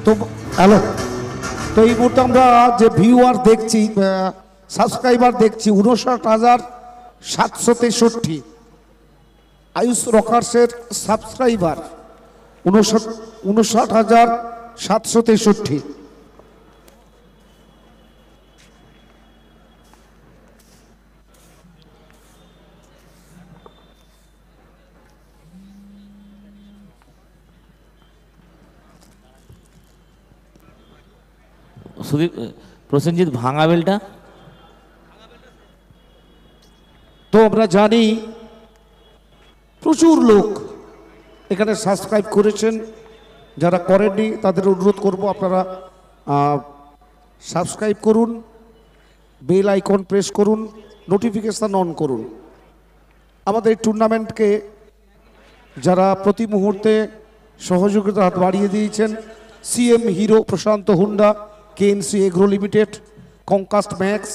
Speaker 7: তো হ্যালো, তো এই মুহূর্তে আমরা যে ভিউয়ার দেখছি, সাবস্ক্রাইবার দেখছি 59,763। আয়ুষ রকার্সের সাবস্ক্রাইবার 59,763।
Speaker 3: সুদীপ, প্রসেনজিৎ ভাঙা বেলটা
Speaker 7: তো আমরা জানি প্রচুর লোক এখানে সাবস্ক্রাইব করেছেন, যারা করেননি তাদের অনুরোধ করব আপনারা সাবস্ক্রাইব করুন, বেল আইকন প্রেস করুন, নোটিফিকেশান অন করুন। আমাদের এই টুর্নামেন্টকে যারা প্রতি মুহূর্তে সহযোগিতার হাত বাড়িয়ে দিয়েছেন, CM Hero, Prashanta Honda, KNC agro limited, Concast Max,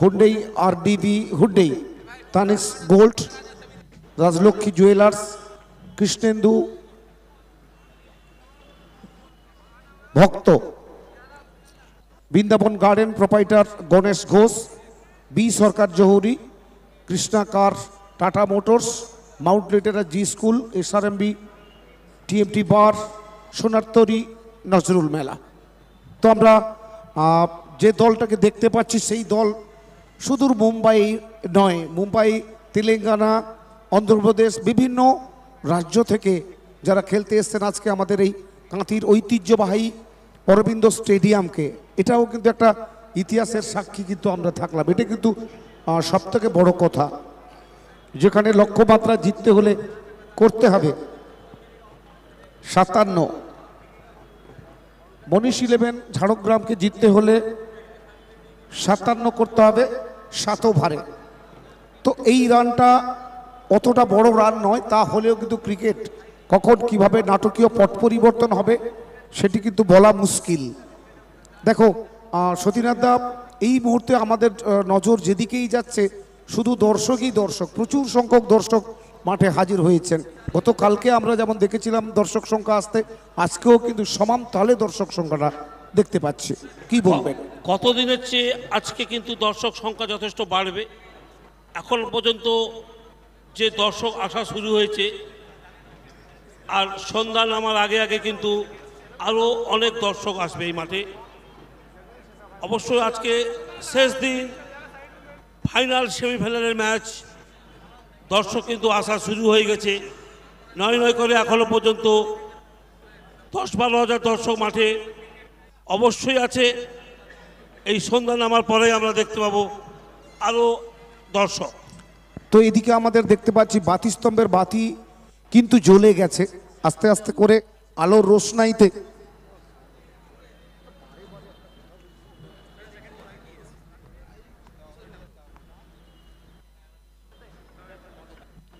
Speaker 7: Hyundai RDB Hyundai, Tonix gold, Rajlakshmi jewellers, Krishnendu Bhakta, Brindaban garden proprietor Ganesh Ghosh, B Sarkar Jahuri, Krishna Kar, Tata Motors, Mount Litera Zee school, SRMB, TMT bar, Sonartori, Nazrul Mela. তো আমরা যে দলটাকে দেখতে পাচ্ছি সেই দল সুদূর মুম্বাই নয়, মুম্বাই, তেলেঙ্গানা, অন্ধ্রপ্রদেশ, বিভিন্ন রাজ্য থেকে যারা খেলতে এসছেন আজকে আমাদের এই কাঁথির ঐতিহ্যবাহী অরবিন্দ স্টেডিয়ামকে, এটাও কিন্তু একটা ইতিহাসের সাক্ষী কিন্তু আমরা থাকলাম। এটা কিন্তু সবথেকে বড় কথা, যেখানে লক্ষ্যমাত্রা জিততে হলে করতে হবে 57, মনীষ 11 ঝাড়গ্রামকে জিততে হলে 57 করতে হবে 7 ওভারে। তো এই রানটা অতটা বড় রান নয়, তা হলেও কিন্তু ক্রিকেট কখন কিভাবে নাটকীয় পট পরিবর্তন হবে সেটি কিন্তু বলা মুশকিল। দেখো সতীনাথ দা, এই মুহূর্তে আমাদের নজর যেদিকেই যাচ্ছে শুধু দর্শকই দর্শক, প্রচুর সংখ্যক দর্শক মাঠে হাজির হয়েছেন। গতকালকে আমরা যেমন দেখেছিলাম দর্শক সংখ্যা আসতে, আজকেও কিন্তু সমান তালে দর্শক সংখ্যাটা দেখতে পাচ্ছি। কি বলবেন?
Speaker 4: কতদিনের চেয়ে আজকে কিন্তু দর্শক সংখ্যা যথেষ্ট বাড়বে। এখন পর্যন্ত যে দর্শক আসা শুরু হয়েছে, আর সন্ধ্যা নামার আগে আগে কিন্তু আরও অনেক দর্শক আসবে এই মাঠে। অবশ্যই আজকে শেষ দিন, ফাইনাল সেমিফাইনালের ম্যাচ, দর্শক কিন্তু আসা শুরু হয়ে গেছে। নয় নয় করে এখনো পর্যন্ত 10-12 হাজার দর্শক মাঠে অবশ্যই আছে। এই সন্ধ্যা নামার পরে আমরা দেখতে পাবো আরও দর্শক।
Speaker 7: তো এদিকে আমাদের দেখতে পাচ্ছি বাতিস্তম্ভের বাতি কিন্তু জ্বলে গেছে আস্তে আস্তে করে আলোর রোশনাইতে।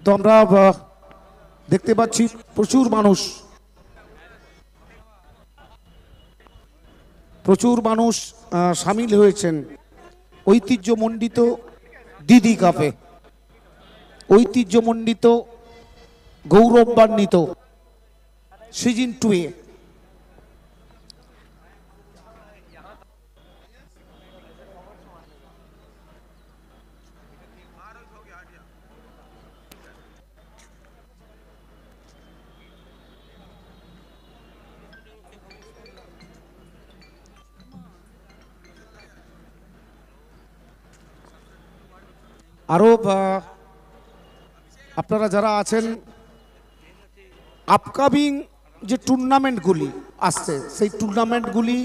Speaker 7: তো আমরা দেখতে পাচ্ছি প্রচুর মানুষ সামিল হয়েছেন ঐতিহ্যমণ্ডিত দিদি কাপে, ঐতিহ্যমণ্ডিত গৌরবান্বিত সিজন 2-এ। আরো আপনারা যারা আছেন, আপকামিং যে টুর্নামেন্টগুলি আসছে সেই টুর্নামেন্টগুলি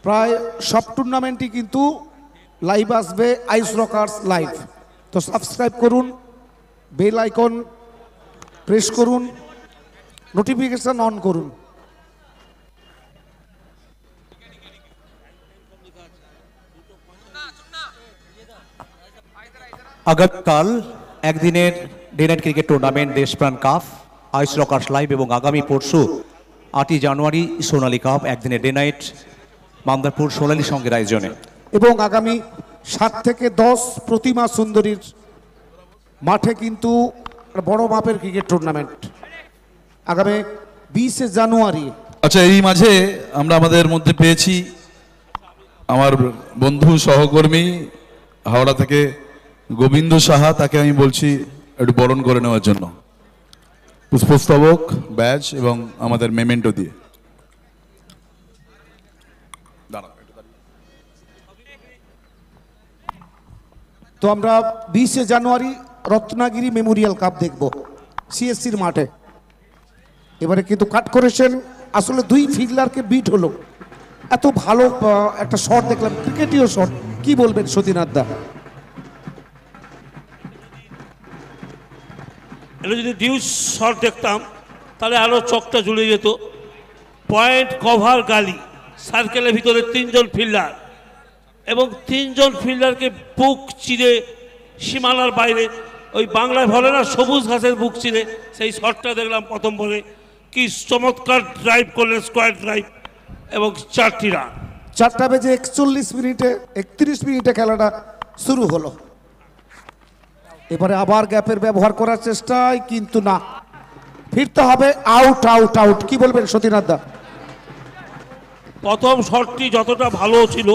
Speaker 7: প্রায় সব টুর্নামেন্টই কিন্তু লাইভ আসবে আইস রকার্স লাইভ। তো সাবস্ক্রাইব করুন, বেল আইকন প্রেস করুন, নোটিফিকেশন অন করুন।
Speaker 6: আগামীকাল একদিনের day night cricket tournament Deshpran cup, Ice Rockers live, এবং আগামী পরশু 8ই জানুয়ারি সোনালী কাপ একদিনের ডে নাইট মামদারপুর সোনালী সঙ্গের আয়োজনে।
Speaker 7: এবং আগামী 7 থেকে 10 প্রতিমা সুন্দরীর মাঠে কিন্তু বড় মাপের ক্রিকেট টুর্নামেন্ট আগামী 20 জানুয়ারি।
Speaker 2: আচ্ছা, এই মাঝে আমরা আমাদের মধ্যে পেয়েছি আমার বন্ধু সহকর্মী হাওড়া থেকে গোবিন্দ সাহা, তাকে আমি বলছি একটু বরণ করে নেওয়ার জন্য পুষ্পস্তবক, ব্যাজ এবং আমাদের মেমেন্টো দিয়ে।
Speaker 7: তো আমরা 20 জানুয়ারি রত্নাগিরি মেমোরিয়াল কাপ দেখব সিএসসির মাঠে। এবারে কিন্তু কাট করেছেন, আসলে 2 ফিল্ডারকে বিট হলো, এত ভালো একটা শট দেখলাম, ক্রিকেটীয় শট। কি বলবেন সতীনাথ দা?
Speaker 4: এটা যদি ডিউস শট দেখতাম তাহলে আরও চকটা জুড়ে যেত। পয়েন্ট কভার গালি, সার্কেলের ভিতরে 3 জন ফিল্ডার এবং 3 জন ফিল্ডারকে বুক চিরে সীমানার বাইরে, ওই বাংলায় বলে না সবুজ ঘাসের বুক চিরে, সেই শটটা দেখলাম প্রথম বলে। কি চমৎকার ড্রাইভ করলেন, স্কোয়ার ড্রাইভ, এবং 4টি রান।
Speaker 7: 4টা বেজে 41 মিনিটে 31 মিনিটে খেলাটা শুরু হলো। এবারে আবার গ্যাপের ব্যবহার করার চেষ্টায়, কিন্তু না, ফিরতে হবে। Out out out. কি বলবেন সতীনাথ দা?
Speaker 4: প্রথম শটটি যতটা ভালো ছিল,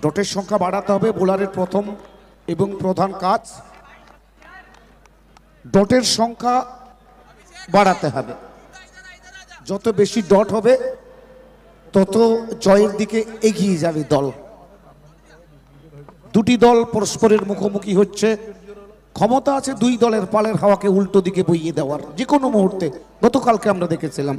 Speaker 7: ডটের সংখ্যা বাড়াতে হবে বোলারের প্রথম এবং প্রধান কাজ। ডটের সংখ্যা বাড়াতে হবে। যত বেশি ডট হবে তত জয়ের দিকে এগিয়ে যাবে দল। দুটি দল পরস্পরের মুখোমুখি হচ্ছে। ক্ষমতা আছে দুই দলের পালের হাওয়াকে উল্টো দিকে বইয়ে দেওয়ার যে কোনো মুহূর্তে। গতকালকে আমরা দেখেছিলাম।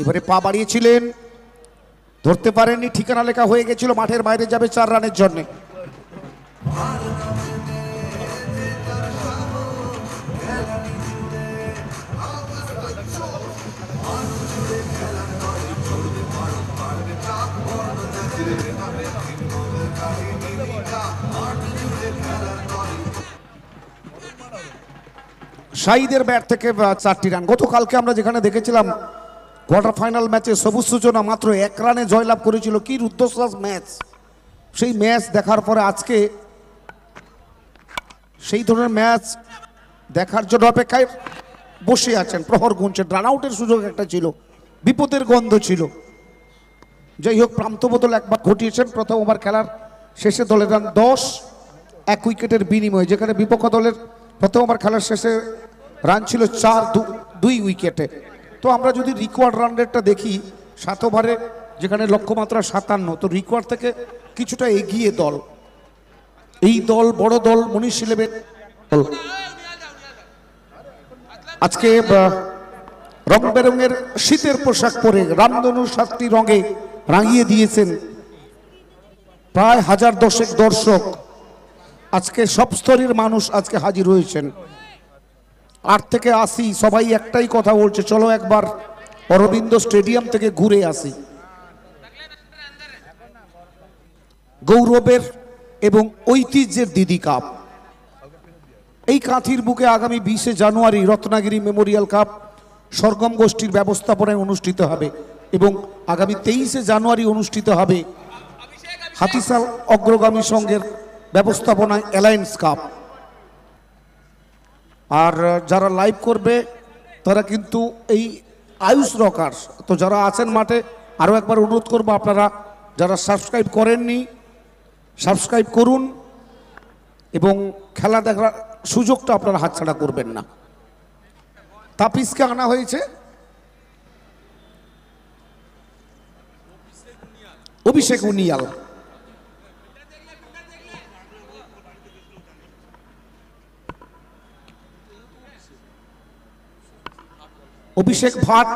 Speaker 7: এবারে পা বাড়িয়েছিলেন, ধরতে পারেননি, ঠিকানা লেখা হয়ে গেছিল, মাঠের বাইরে যাবে 4 রানের জন্য। শাহিদের ব্যাট থেকে 4টি রান। গতকালকে আমরা যেখানে দেখেছিলাম কোয়ার্টার ফাইনাল ম্যাচে সবুজ সূচনা মাত্র 1 রানে জয়লাভ করেছিল, কি রুদ্ধশ্বাস ম্যাচ। সেই ম্যাচ দেখার পরে আজকে সেই ধরনের ম্যাচ দেখার জন্য অপেক্ষায় বসে আছেন, প্রহর গুনছেন। রান আউটের সুযোগ একটা ছিল, বিপদের গন্ধ ছিল। যাই হোক, প্রান্ত বদল একবার ঘটিয়েছেন। প্রথম ওভার খেলার শেষে দলের রান 10, 1 উইকেটের বিনিময়ে, যেখানে বিপক্ষ দলের প্রথম ওভার খেলার শেষে রান ছিল 4-2 উইকেটে। তো আমরা যদি রিকোয়ার্ড রান রেটটা দেখি, 7 ওভারে যেখানে লক্ষ্যমাত্রা 57, তো রিকোয়ার্ড থেকে কিছুটা এগিয়ে দল। এই দল বড় দল মনীষ ইলেভেন। আজকে রং বেরঙের শীতের পোশাক পরে রামধনু 7টি রঙে রাঙিয়ে দিয়েছেন প্রায় 1010 দর্শক। আজকে সব স্তরের মানুষ আজকে হাজির হয়েছেন। 8 থেকে 80 সবাই একটাই কথা বলছে, চলো একবার অরবিন্দ স্টেডিয়াম থেকে ঘুরে আসি। গৌরবের এবং ঐতিহ্যের দিদি কাপ। এই কাঁথির বুকে আগামী 20শে জানুয়ারি রত্নাগিরি মেমোরিয়াল কাপ সরগম গোষ্ঠীর ব্যবস্থাপনায় অনুষ্ঠিত হবে এবং আগামী 23শে জানুয়ারি অনুষ্ঠিত হবে হাতিশাল অগ্রগামী সংঘের ব্যবস্থাপনায় অ্যালায়েন্স কাপ। আর যারা লাইভ করবে তারা কিন্তু এই আয়ুষ রকার্স, তো যারা আছেন মাঠে আরও একবার অনুরোধ করবো আপনারা যারা সাবস্ক্রাইব করেননি সাবস্ক্রাইব করুন এবং খেলা দেখার সুযোগটা আপনারা হাতছাড়া করবেন না। তাপিসকে আনা হয়েছে, অভিষেক উনিয়াল। অভিষেক ভাট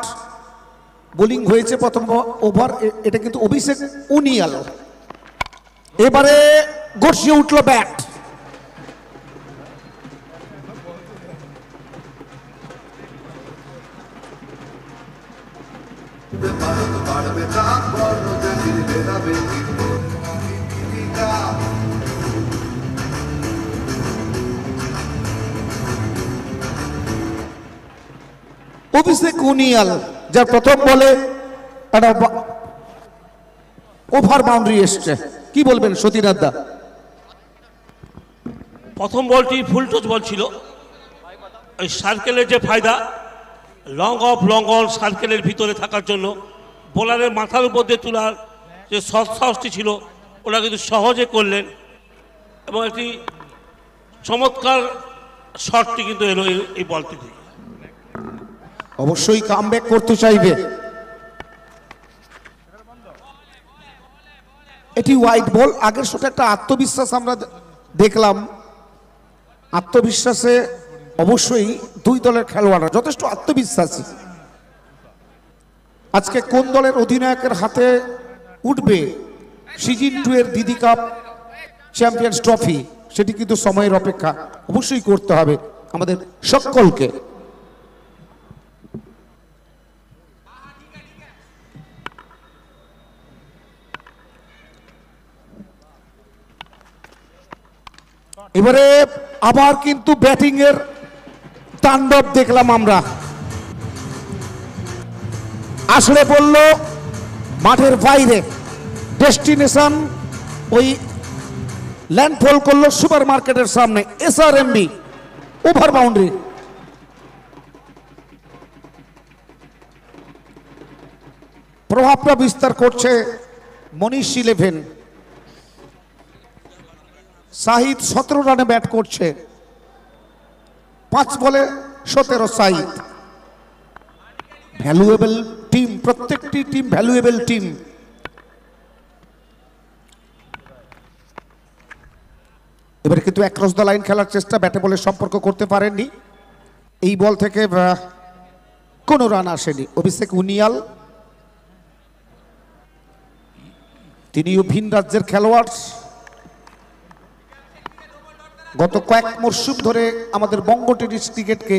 Speaker 7: বোলিং হয়েছে প্রথম ওভার, এটা কিন্তু অভিষেক উনিয়াল। এবারে গর্জিয়ে উঠল ব্যাট, অভিষেক উনিয়াল যার প্রথম বলে একটা ওভার বাউন্ডারি এসছে, কি বলবেন সতীনাথ দা?
Speaker 4: প্রথম বলটি ফুল টচ বল ছিল। ওই সার্কেলের যে ফায়দা, লং অফ লং অন সার্কেলের ভিতরে থাকার জন্য বোলারের মাথার উপর দিয়ে তোলার যে সাহসটি ছিল ওরা কিন্তু সহজে করলেন এবং একটি চমৎকার শটটি কিন্তু এলো এই বলটি থেকে।
Speaker 7: অবশ্যই কামব্যাক করতে চাইবে। এটি হোয়াইট বল। আগের শটে একটা আত্মবিশ্বাস আমরা দেখলাম, আত্মবিশ্বাসে অবশ্যই দুই দলের খেলোয়াড়রা যথেষ্ট আত্মবিশ্বাসী। আজকে কোন দলের অধিনায়কের হাতে উঠবে সিজন 2 এর দিদি কাপ চ্যাম্পিয়ন্স ট্রফি, সেটি কিন্তু সময়ের অপেক্ষা অবশ্যই করতে হবে আমাদের সকলকে। এবারে আবার কিন্তু ব্যাটিং এর তাণ্ডব দেখলাম আমরা। আসলে বলল মাঠের বাইরে, ডেস্টিনেশন ওই ল্যান্ডফল করলো সুপার মার্কেটের সামনে, SRMB ওভার বাউন্ডারি। প্রভাবটা বিস্তার করছে মনীষ 11। সাহিদ 17 রানে ব্যাট করছে, 5 বলে 17 সাহিদ। ভ্যালুয়েবল টিম, প্রত্যেকটি টিম ভ্যালুয়েবল টিম। এবারে কিন্তু অ্যাক্রস দ্য লাইন খেলার চেষ্টা, ব্যাটে বলে সম্পর্ক করতে পারেননি। এই বল থেকে কোনো রান আসেনি। অভিষেক উনিয়াল, তিনিও ভিন রাজ্যের খেলোয়াড়। গত কয়েক মরশুম ধরে আমাদের বঙ্গ টেনিস ক্রিকেটকে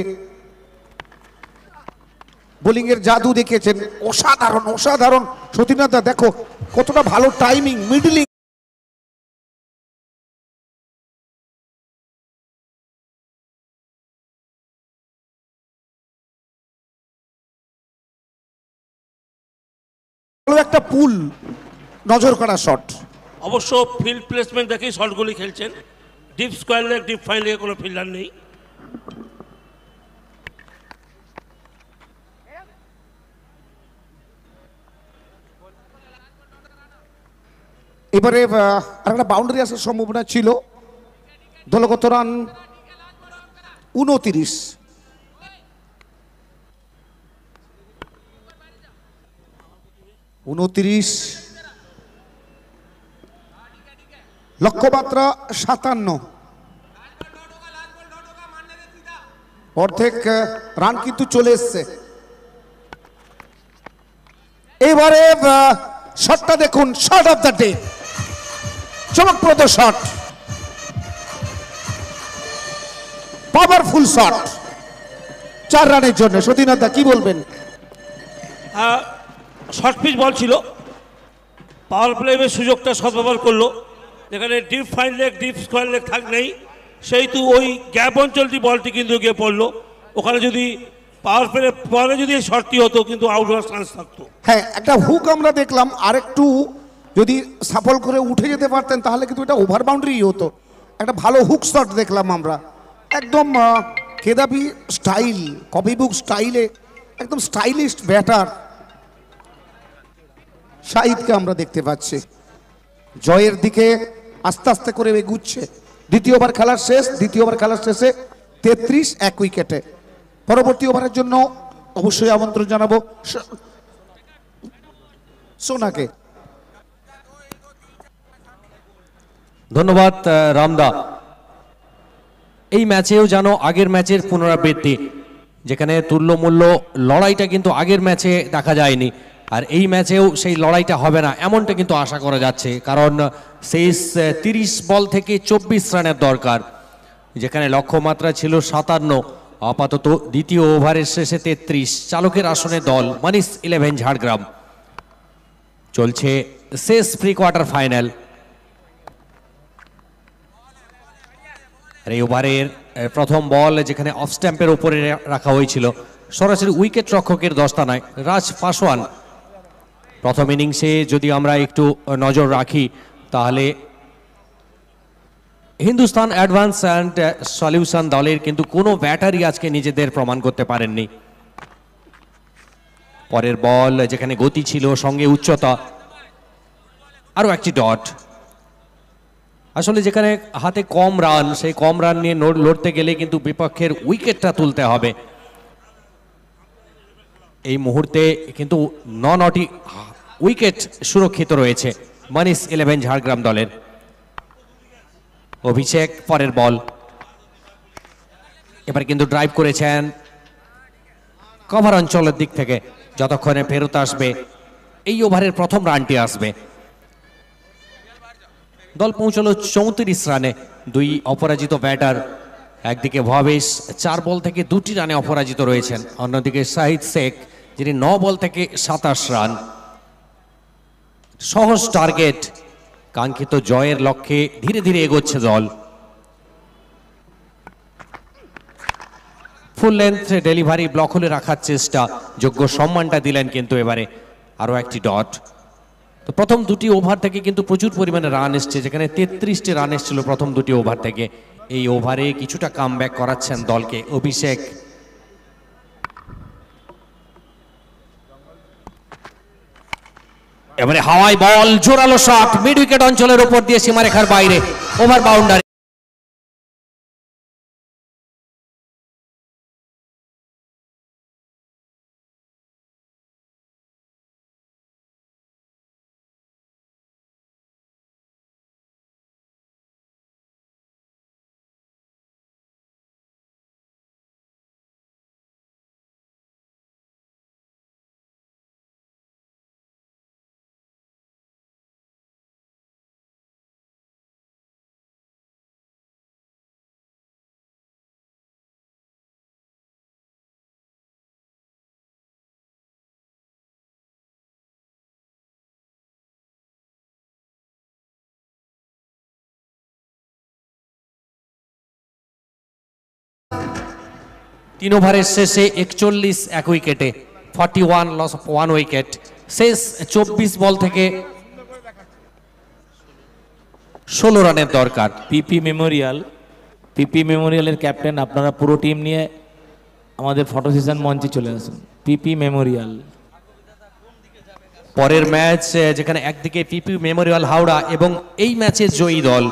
Speaker 7: বোলিং এর জাদু দেখিয়েছেন। অসাধারণ অসাধারণ। সতীনাথ দা দেখো কতটা ভালো টাইমিং, মিডলিং। একটা পুল নজর করা শট।
Speaker 4: অবশ্য ফিল্ড প্লেসমেন্ট দেখেই শটগুলি খেলছেন। Deep square leg, deep fine লেগে কোনো ফিল্ডার নেই।
Speaker 7: এবারে আরেকটা বাউন্ডারি আসার সম্ভাবনা ছিল। দলগত রান 29। লক্ষ্যমাত্রা 57। অর্ধেক রান কিন্তু চলে এসছে। এবারে শটটা দেখুন, শট অফ দ্য ডে, চমকপ্রদ শট, পাওয়ারফুল শট 4 রানের জন্য। সতীনাথ দা কি বলবেন?
Speaker 4: শর্ট পিচ বল ছিল, পাওয়ার প্লেয়ের সুযোগটা সদ্ব্যবহার করলো। যেখানে deep fine leg, deep square leg থাক নেই, সেহেতু ওই গ্যাপ অঞ্চলটি বলটি কিন্তু গিয়ে পড়লো, ওখানে যদি পাওয়ার প্লে পরে যদি শর্টটি হতো কিন্তু আউট হওয়ার চান্স থাকতো।
Speaker 7: হ্যাঁ, একটা হুক আমরা দেখলাম, আরেকটু যদি সাফল করে উঠে যেতে পারতেন তাহলে কিন্তু এটা ওভার বাউন্ডারি হতো। একটা ভালো হুক শট দেখলাম আমরা, একদম খেদাবি স্টাইল, কপি বুক স্টাইলে একদম স্টাইলিস্ট ব্যাটার শাহিদকে আমরা দেখতে পাচ্ছি জয়ের দিকে আস্তে আস্তে করে এগুচ্ছে। দ্বিতীয় ওভার খেলার শেষ, দ্বিতীয় ওভার খেলার শেষে 33 এক উইকেটে। পরবর্তী ওভারের জন্য অবশ্যই আমন্ত্রণ জানাবো সোনাকে।
Speaker 8: ধন্যবাদ রামদা। এই ম্যাচেও যেন আগের ম্যাচের পুনরাবৃত্তি, যেখানে তুল্যমূল্য লড়াইটা কিন্তু আগের ম্যাচে দেখা যায়নি, আর এই ম্যাচেও সেই লড়াইটা হবে না এমনটা কিন্তু আশা করা যাচ্ছে, কারণ শেষ 30 বল থেকে 24 রানের দরকার, যেখানে লক্ষ্যমাত্রা ছিল 57। আপাতত দ্বিতীয় ওভারের শেষে 33। চালকের আসনে দল মনীষ 11 ঝাড়গ্রাম। চলছে শেষ প্রি কোয়ার্টার ফাইনাল। এই ওভারের প্রথম বল যেখানে অফ স্ট্যাম্পের উপরে রাখা হয়েছিল, সরাসরি উইকেট রক্ষকের দস্তানায় রাজ পাসওয়ান। প্রথম ইনিংসে যদি আমরা একটু নজর রাখি তাহলে হিন্দুস্তান অ্যাডভান্স অ্যান্ড সলিউশন দলের কিন্তু কোনো ব্যাটারই আজকে নিজেদের প্রমাণ করতে পারেননি। পরের বল যেখানে গতি ছিল সঙ্গে উচ্চতা, আরও একটি ডট। আসলে যেখানে হাতে কম রান, সেই কম রান নিয়ে লড়তে গেলে কিন্তু বিপক্ষের উইকেটটা তুলতে হবে। এই মুহূর্তে কিন্তু 9টি উইকেট সুরক্ষিত রয়েছে মনীষ 11 ঝাড়গ্রাম দলের। অভিষেক পরের বল, এবার কিন্তু ড্রাইভ করেছেন কভার অঞ্চলের দিক থেকে। যতক্ষণে ফেরত আসবে এই ওভারের প্রথম রানটি আসবে। দল পৌঁছলো 34 রানে। দুই অপরাজিত ব্যাটার, একদিকে ভবেশ 4 বল থেকে 2টি রানে অপরাজিত রয়েছেন, অন্যদিকে শাহিদ শেখ যিনি 9 বল থেকে 27 রান। সহজ টার্গেট, কাঙ্ক্ষিত জয়ের লক্ষ্যে ধীরে ধীরে এগোচ্ছে দল। ফুল লেন্থ ডেলিভারি ব্লক হলে রাখার চেষ্টা, যোগ্য সম্মানটা দিলেন কিন্তু এবারে। আরও একটি ডট। তো প্রথম দুটি ওভার থেকে কিন্তু প্রচুর পরিমাণে রান এসছে, যেখানে 33টি রান এসেছিল প্রথম দুটি ওভার থেকে। এই ওভারে কিছুটা কামব্যাক করাচ্ছেন দলকে অভিষেক। এবারে হাওয়ায় বল, জোরালো শট, মিড উইকেট অঞ্চলের উপর দিয়ে সীমারেখার বাইরে, ওভার বাউন্ডারি। তিন ওভারের শেষে 41 এক উইকেটে, 41 লস অফ 1 উইকেট। শেষ 24 বল থেকে 16 রানের দরকার।
Speaker 3: পিপি মেমোরিয়ালের ক্যাপ্টেন, আপনারা পুরো টিম নিয়ে আমাদের ফটো সেশন মঞ্চে চলে আসুন। পিপি মেমোরিয়াল।
Speaker 8: পরের ম্যাচ যেখানে একদিকে পিপি মেমোরিয়াল হাওড়া এবং এই ম্যাচের জয়ী দল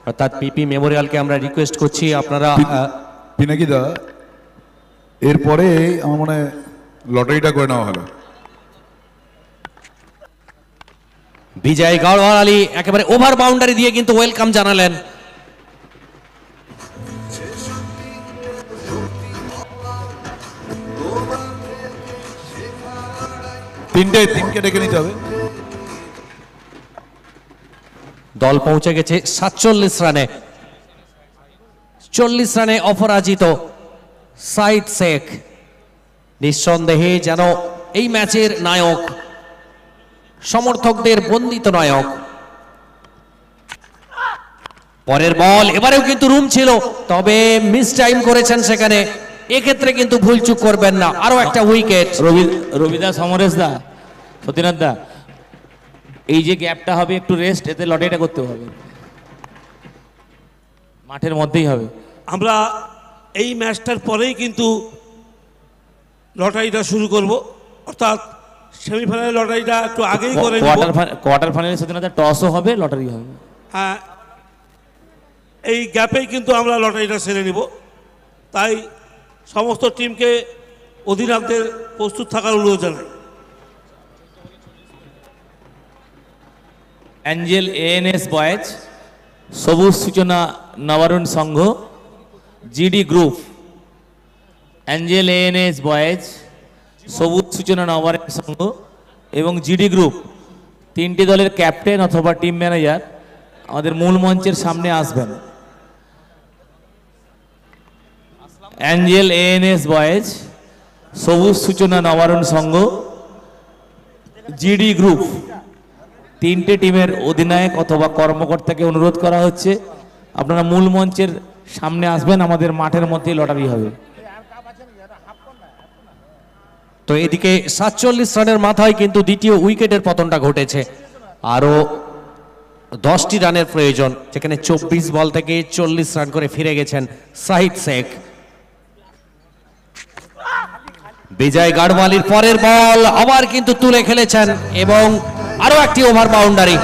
Speaker 8: অর্থাৎ পিপি মেমোরিয়ালকে আমরা রিকোয়েস্ট করছি আপনারা
Speaker 2: পিনাকিদা, এরপরে আমার মনে হয় লটারিটা করে নেওয়া হলো।
Speaker 8: বিজয় গাওয়ার আলী একেবারে ওভার বাউন্ডারি দিয়ে কিন্তু ওয়েলকাম জানালেন।
Speaker 2: তিনকে ডেকে নিতে হবে।
Speaker 8: দল পৌঁছে গেছে 47 রানে। 40 রানে অপরাজিত শাহিদ শেখ নিঃসন্দেহে যেন এই ম্যাচের নায়ক, সমর্থকদের বন্দিত নায়ক। পরের বল এবারেও কিন্তু রুম ছিল, তবে মিস টাইম করেছেন সেখানে, এক্ষেত্রে কিন্তু ভুল চুক করবেন না। আরো একটা উইকেট।
Speaker 3: রবিদা, সমরেশ দা, সতীনাথ দা, এই যে গ্যাপটা হবে একটু রেস্ট, এতে লটারিটা করতে হবে, মাঠের মধ্যেই হবে।
Speaker 4: আমরা এই ম্যাচটার পরেই কিন্তু লটারিটা শুরু করব, অর্থাৎ সেমিফাইনাল লটারিটা একটু আগেই করে নেব।
Speaker 3: কোয়ার্টার ফাইনালে সতীনাথ দা টসও হবে, লটারি হবে।
Speaker 4: হ্যাঁ, এই গ্যাপেই কিন্তু আমরা লটারিটা সেরে নিব। তাই সমস্ত টিমকে অধিনায়কদের প্রস্তুত থাকার অনুরোধ জানাই।
Speaker 3: Angel ANS boys, Sabuj Suchana Nabarun Sangha, GD group. Angel ANS boys, Sabuj Suchana Nabarun সংঘ এবং জিডি গ্রুপ, তিনটি দলের ক্যাপ্টেন অথবা টিম ম্যানেজার আমাদের মূল মঞ্চের সামনে আসবেন। Angel ANS boys, Sabuj Suchana Nabarun Sangha, GD group, তিনটে টিমের অধিনায়ক অথবা কর্মকর্তাকে অনুরোধ করা হচ্ছে আপনারা মূল মঞ্চের সামনে আসবেন, আমাদের মাঠের মধ্যেই লটারি হবে।
Speaker 8: তো এদিকে 47 রানের মাথায় কিন্তু দ্বিতীয় উইকেটের পতনটা ঘটেছে। আরো 10টি রানের প্রয়োজন, যেখানে 24 বল থেকে 40 রান করে ফিরে গেছেন সাহিদ শেখ। বিজয় গাড়ওয়ালির পরের বল আবার কিন্তু তুলে খেলেছেন এবং আরো একটি ওভার বাউন্ডারি।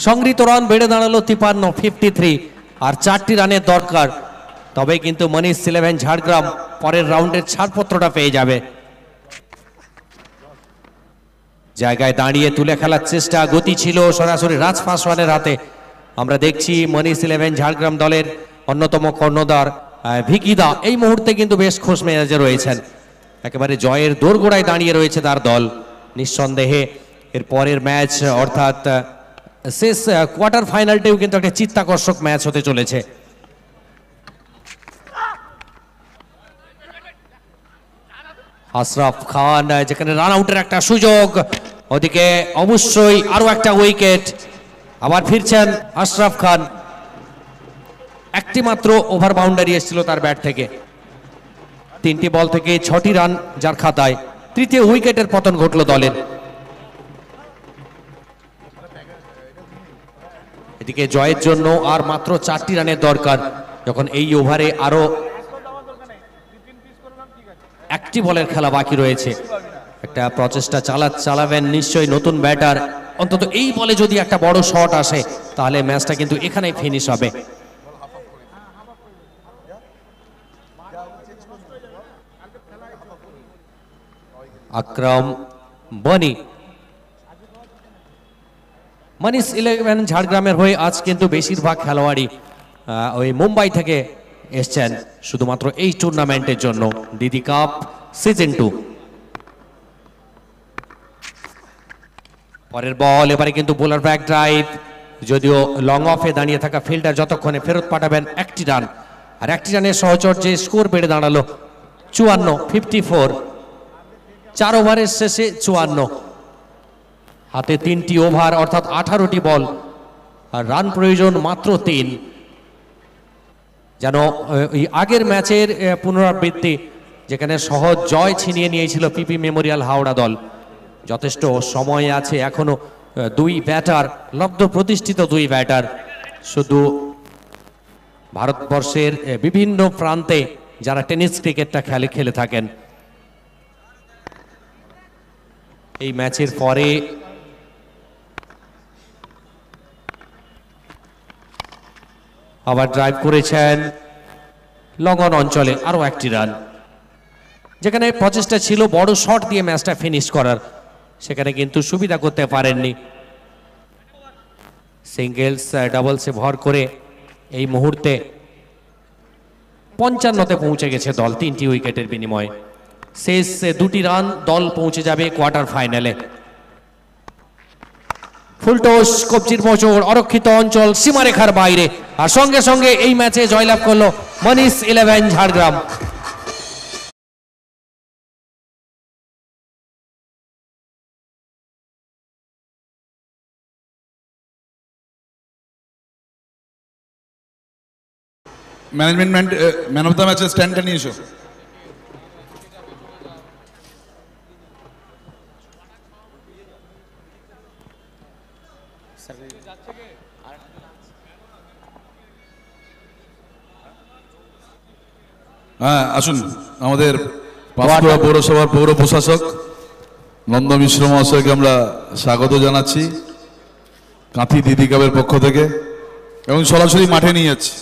Speaker 8: সংগৃহীত রান বেড়ে দাঁড়ালো 53, 53, আর 4টি রানের দরকার, তবে কিন্তু মনীষ 11 ঝাড়গ্রাম পরের রাউন্ডের ছাড়পত্রটা পেয়ে যাবে। জায়গায় দাঁড়িয়ে তুলে খেলার চেষ্টা, গতি ছিল সরাসরি রাজ পাসওয়ানের হাতে। আমরা দেখছি মনীষ 11 ঝাড়গ্রাম দলের অন্যতম কর্ণধার ভিকিদা এই মুহূর্তে কিন্তু বেশ খোশ মেজাজে রয়েছেন, একেবারে জয়ের দোরগোড়ায় দাঁড়িয়ে রয়েছে তার দল। নিঃসন্দেহে এর পরের ম্যাচ অর্থাৎ শেষ কোয়ার্টার ফাইনালটাও কিন্তু একটা চিত্তাকর্ষক ম্যাচ হতে চলেছে। আশরাফ খান, যেখানে রান আউটের একটা সুযোগ, ওদিকে অবশ্যই আরো একটা উইকেট। আবার ফিরছেন আশরাফ খান, একটি মাত্র ওভার বাউন্ডারি এসেছিল তার ব্যাট থেকে। 3টি বল থেকে 6টি রান যার খাতায়। তৃতীয় উইকেটের পতন ঘটল দলের। এদিকে জয়ের জন্য আর মাত্র 4টি রানের দরকার, যখন এই ওভারে আরো 1টি বলের খেলা বাকি রয়েছে। একটা প্রচেষ্টা চালাবেন নিশ্চয়ই নতুন ব্যাটার, অন্তত এই বলে যদি একটা বড় শট আসে তাহলে ম্যাচটা কিন্তু এখানেই ফিনিশ হবে। আকরাম বনি, মনীষ 11 ঝাড়গ্রামের হয়ে আজ কিন্তু বেশিরভাগ খেলোয়াড়ই ওই মুম্বাই থেকে এসছেন শুধুমাত্র এই টুর্নামেন্টের জন্য, দিদি কাপ সিজন 2। পরের বল এবারে কিন্তু বোলার ব্যাক ড্রাইভ, যদিও লং অফে দাঁড়িয়ে থাকা ফিল্ডার যতক্ষণে ফেরত পাঠাবেন 1টি রান, আর 1টি রানের সহচর্যে স্কোর বেড়ে দাঁড়ালো 54, 54। 4 ওভারের শেষে 54, হাতে 3টি ওভার অর্থাৎ 18টি বল, আর রান প্রয়োজন মাত্র 3। যেন ওই আগের ম্যাচের পুনরাবৃত্তি, যেখানে সহজ জয় ছিনিয়ে নিয়েছিল পিপি মেমোরিয়াল হাওড়া দল। যথেষ্ট সময় আছে এখনো, 2 ব্যাটার, লব্ধ প্রতিষ্ঠিত 2 ব্যাটার, শুধু ভারতবর্ষের বিভিন্ন প্রান্তে যারা টেনিস ক্রিকেটটা খেলে থাকেন। এই ম্যাচের পরে আবার ড্রাইভ করেছেন লগন অঞ্চলে আরো 1টি রান, যেখানে প্রচেষ্টা ছিল বড় শট দিয়ে ম্যাচটা ফিনিশ করার, সেখানে কিন্তু সুবিধা করতে পারেননি। সিঙ্গেলস ডাবলসে ভর করে এই মুহূর্তে 55তে পৌঁছে গেছে দল 3টি উইকেটের বিনিময়ে। শেষ 2টি রান দল পৌঁছে যাবে কোয়ার্টার ফাইনালে। ফুলটস, কবজির মোচড়, অরক্ষিত অঞ্চল, সীমারেখার বাইরে, আর সঙ্গে সঙ্গে এই ম্যাচে জয়লাভ করলো মনীষ 11 Jhargram.
Speaker 2: Management man of the ম্যাচের স্ট্যান্ডটা নিয়ে এসো। হ্যাঁ আসুন, আমাদের পাঁশকুড়া পৌরসভার পৌর প্রশাসক নন্দ মিশ্র মহাশয়কে আমরা স্বাগত জানাচ্ছি কাঁথি দিদি কাপের পক্ষ থেকে, এবং সরাসরি মাঠে নিয়ে যাচ্ছি।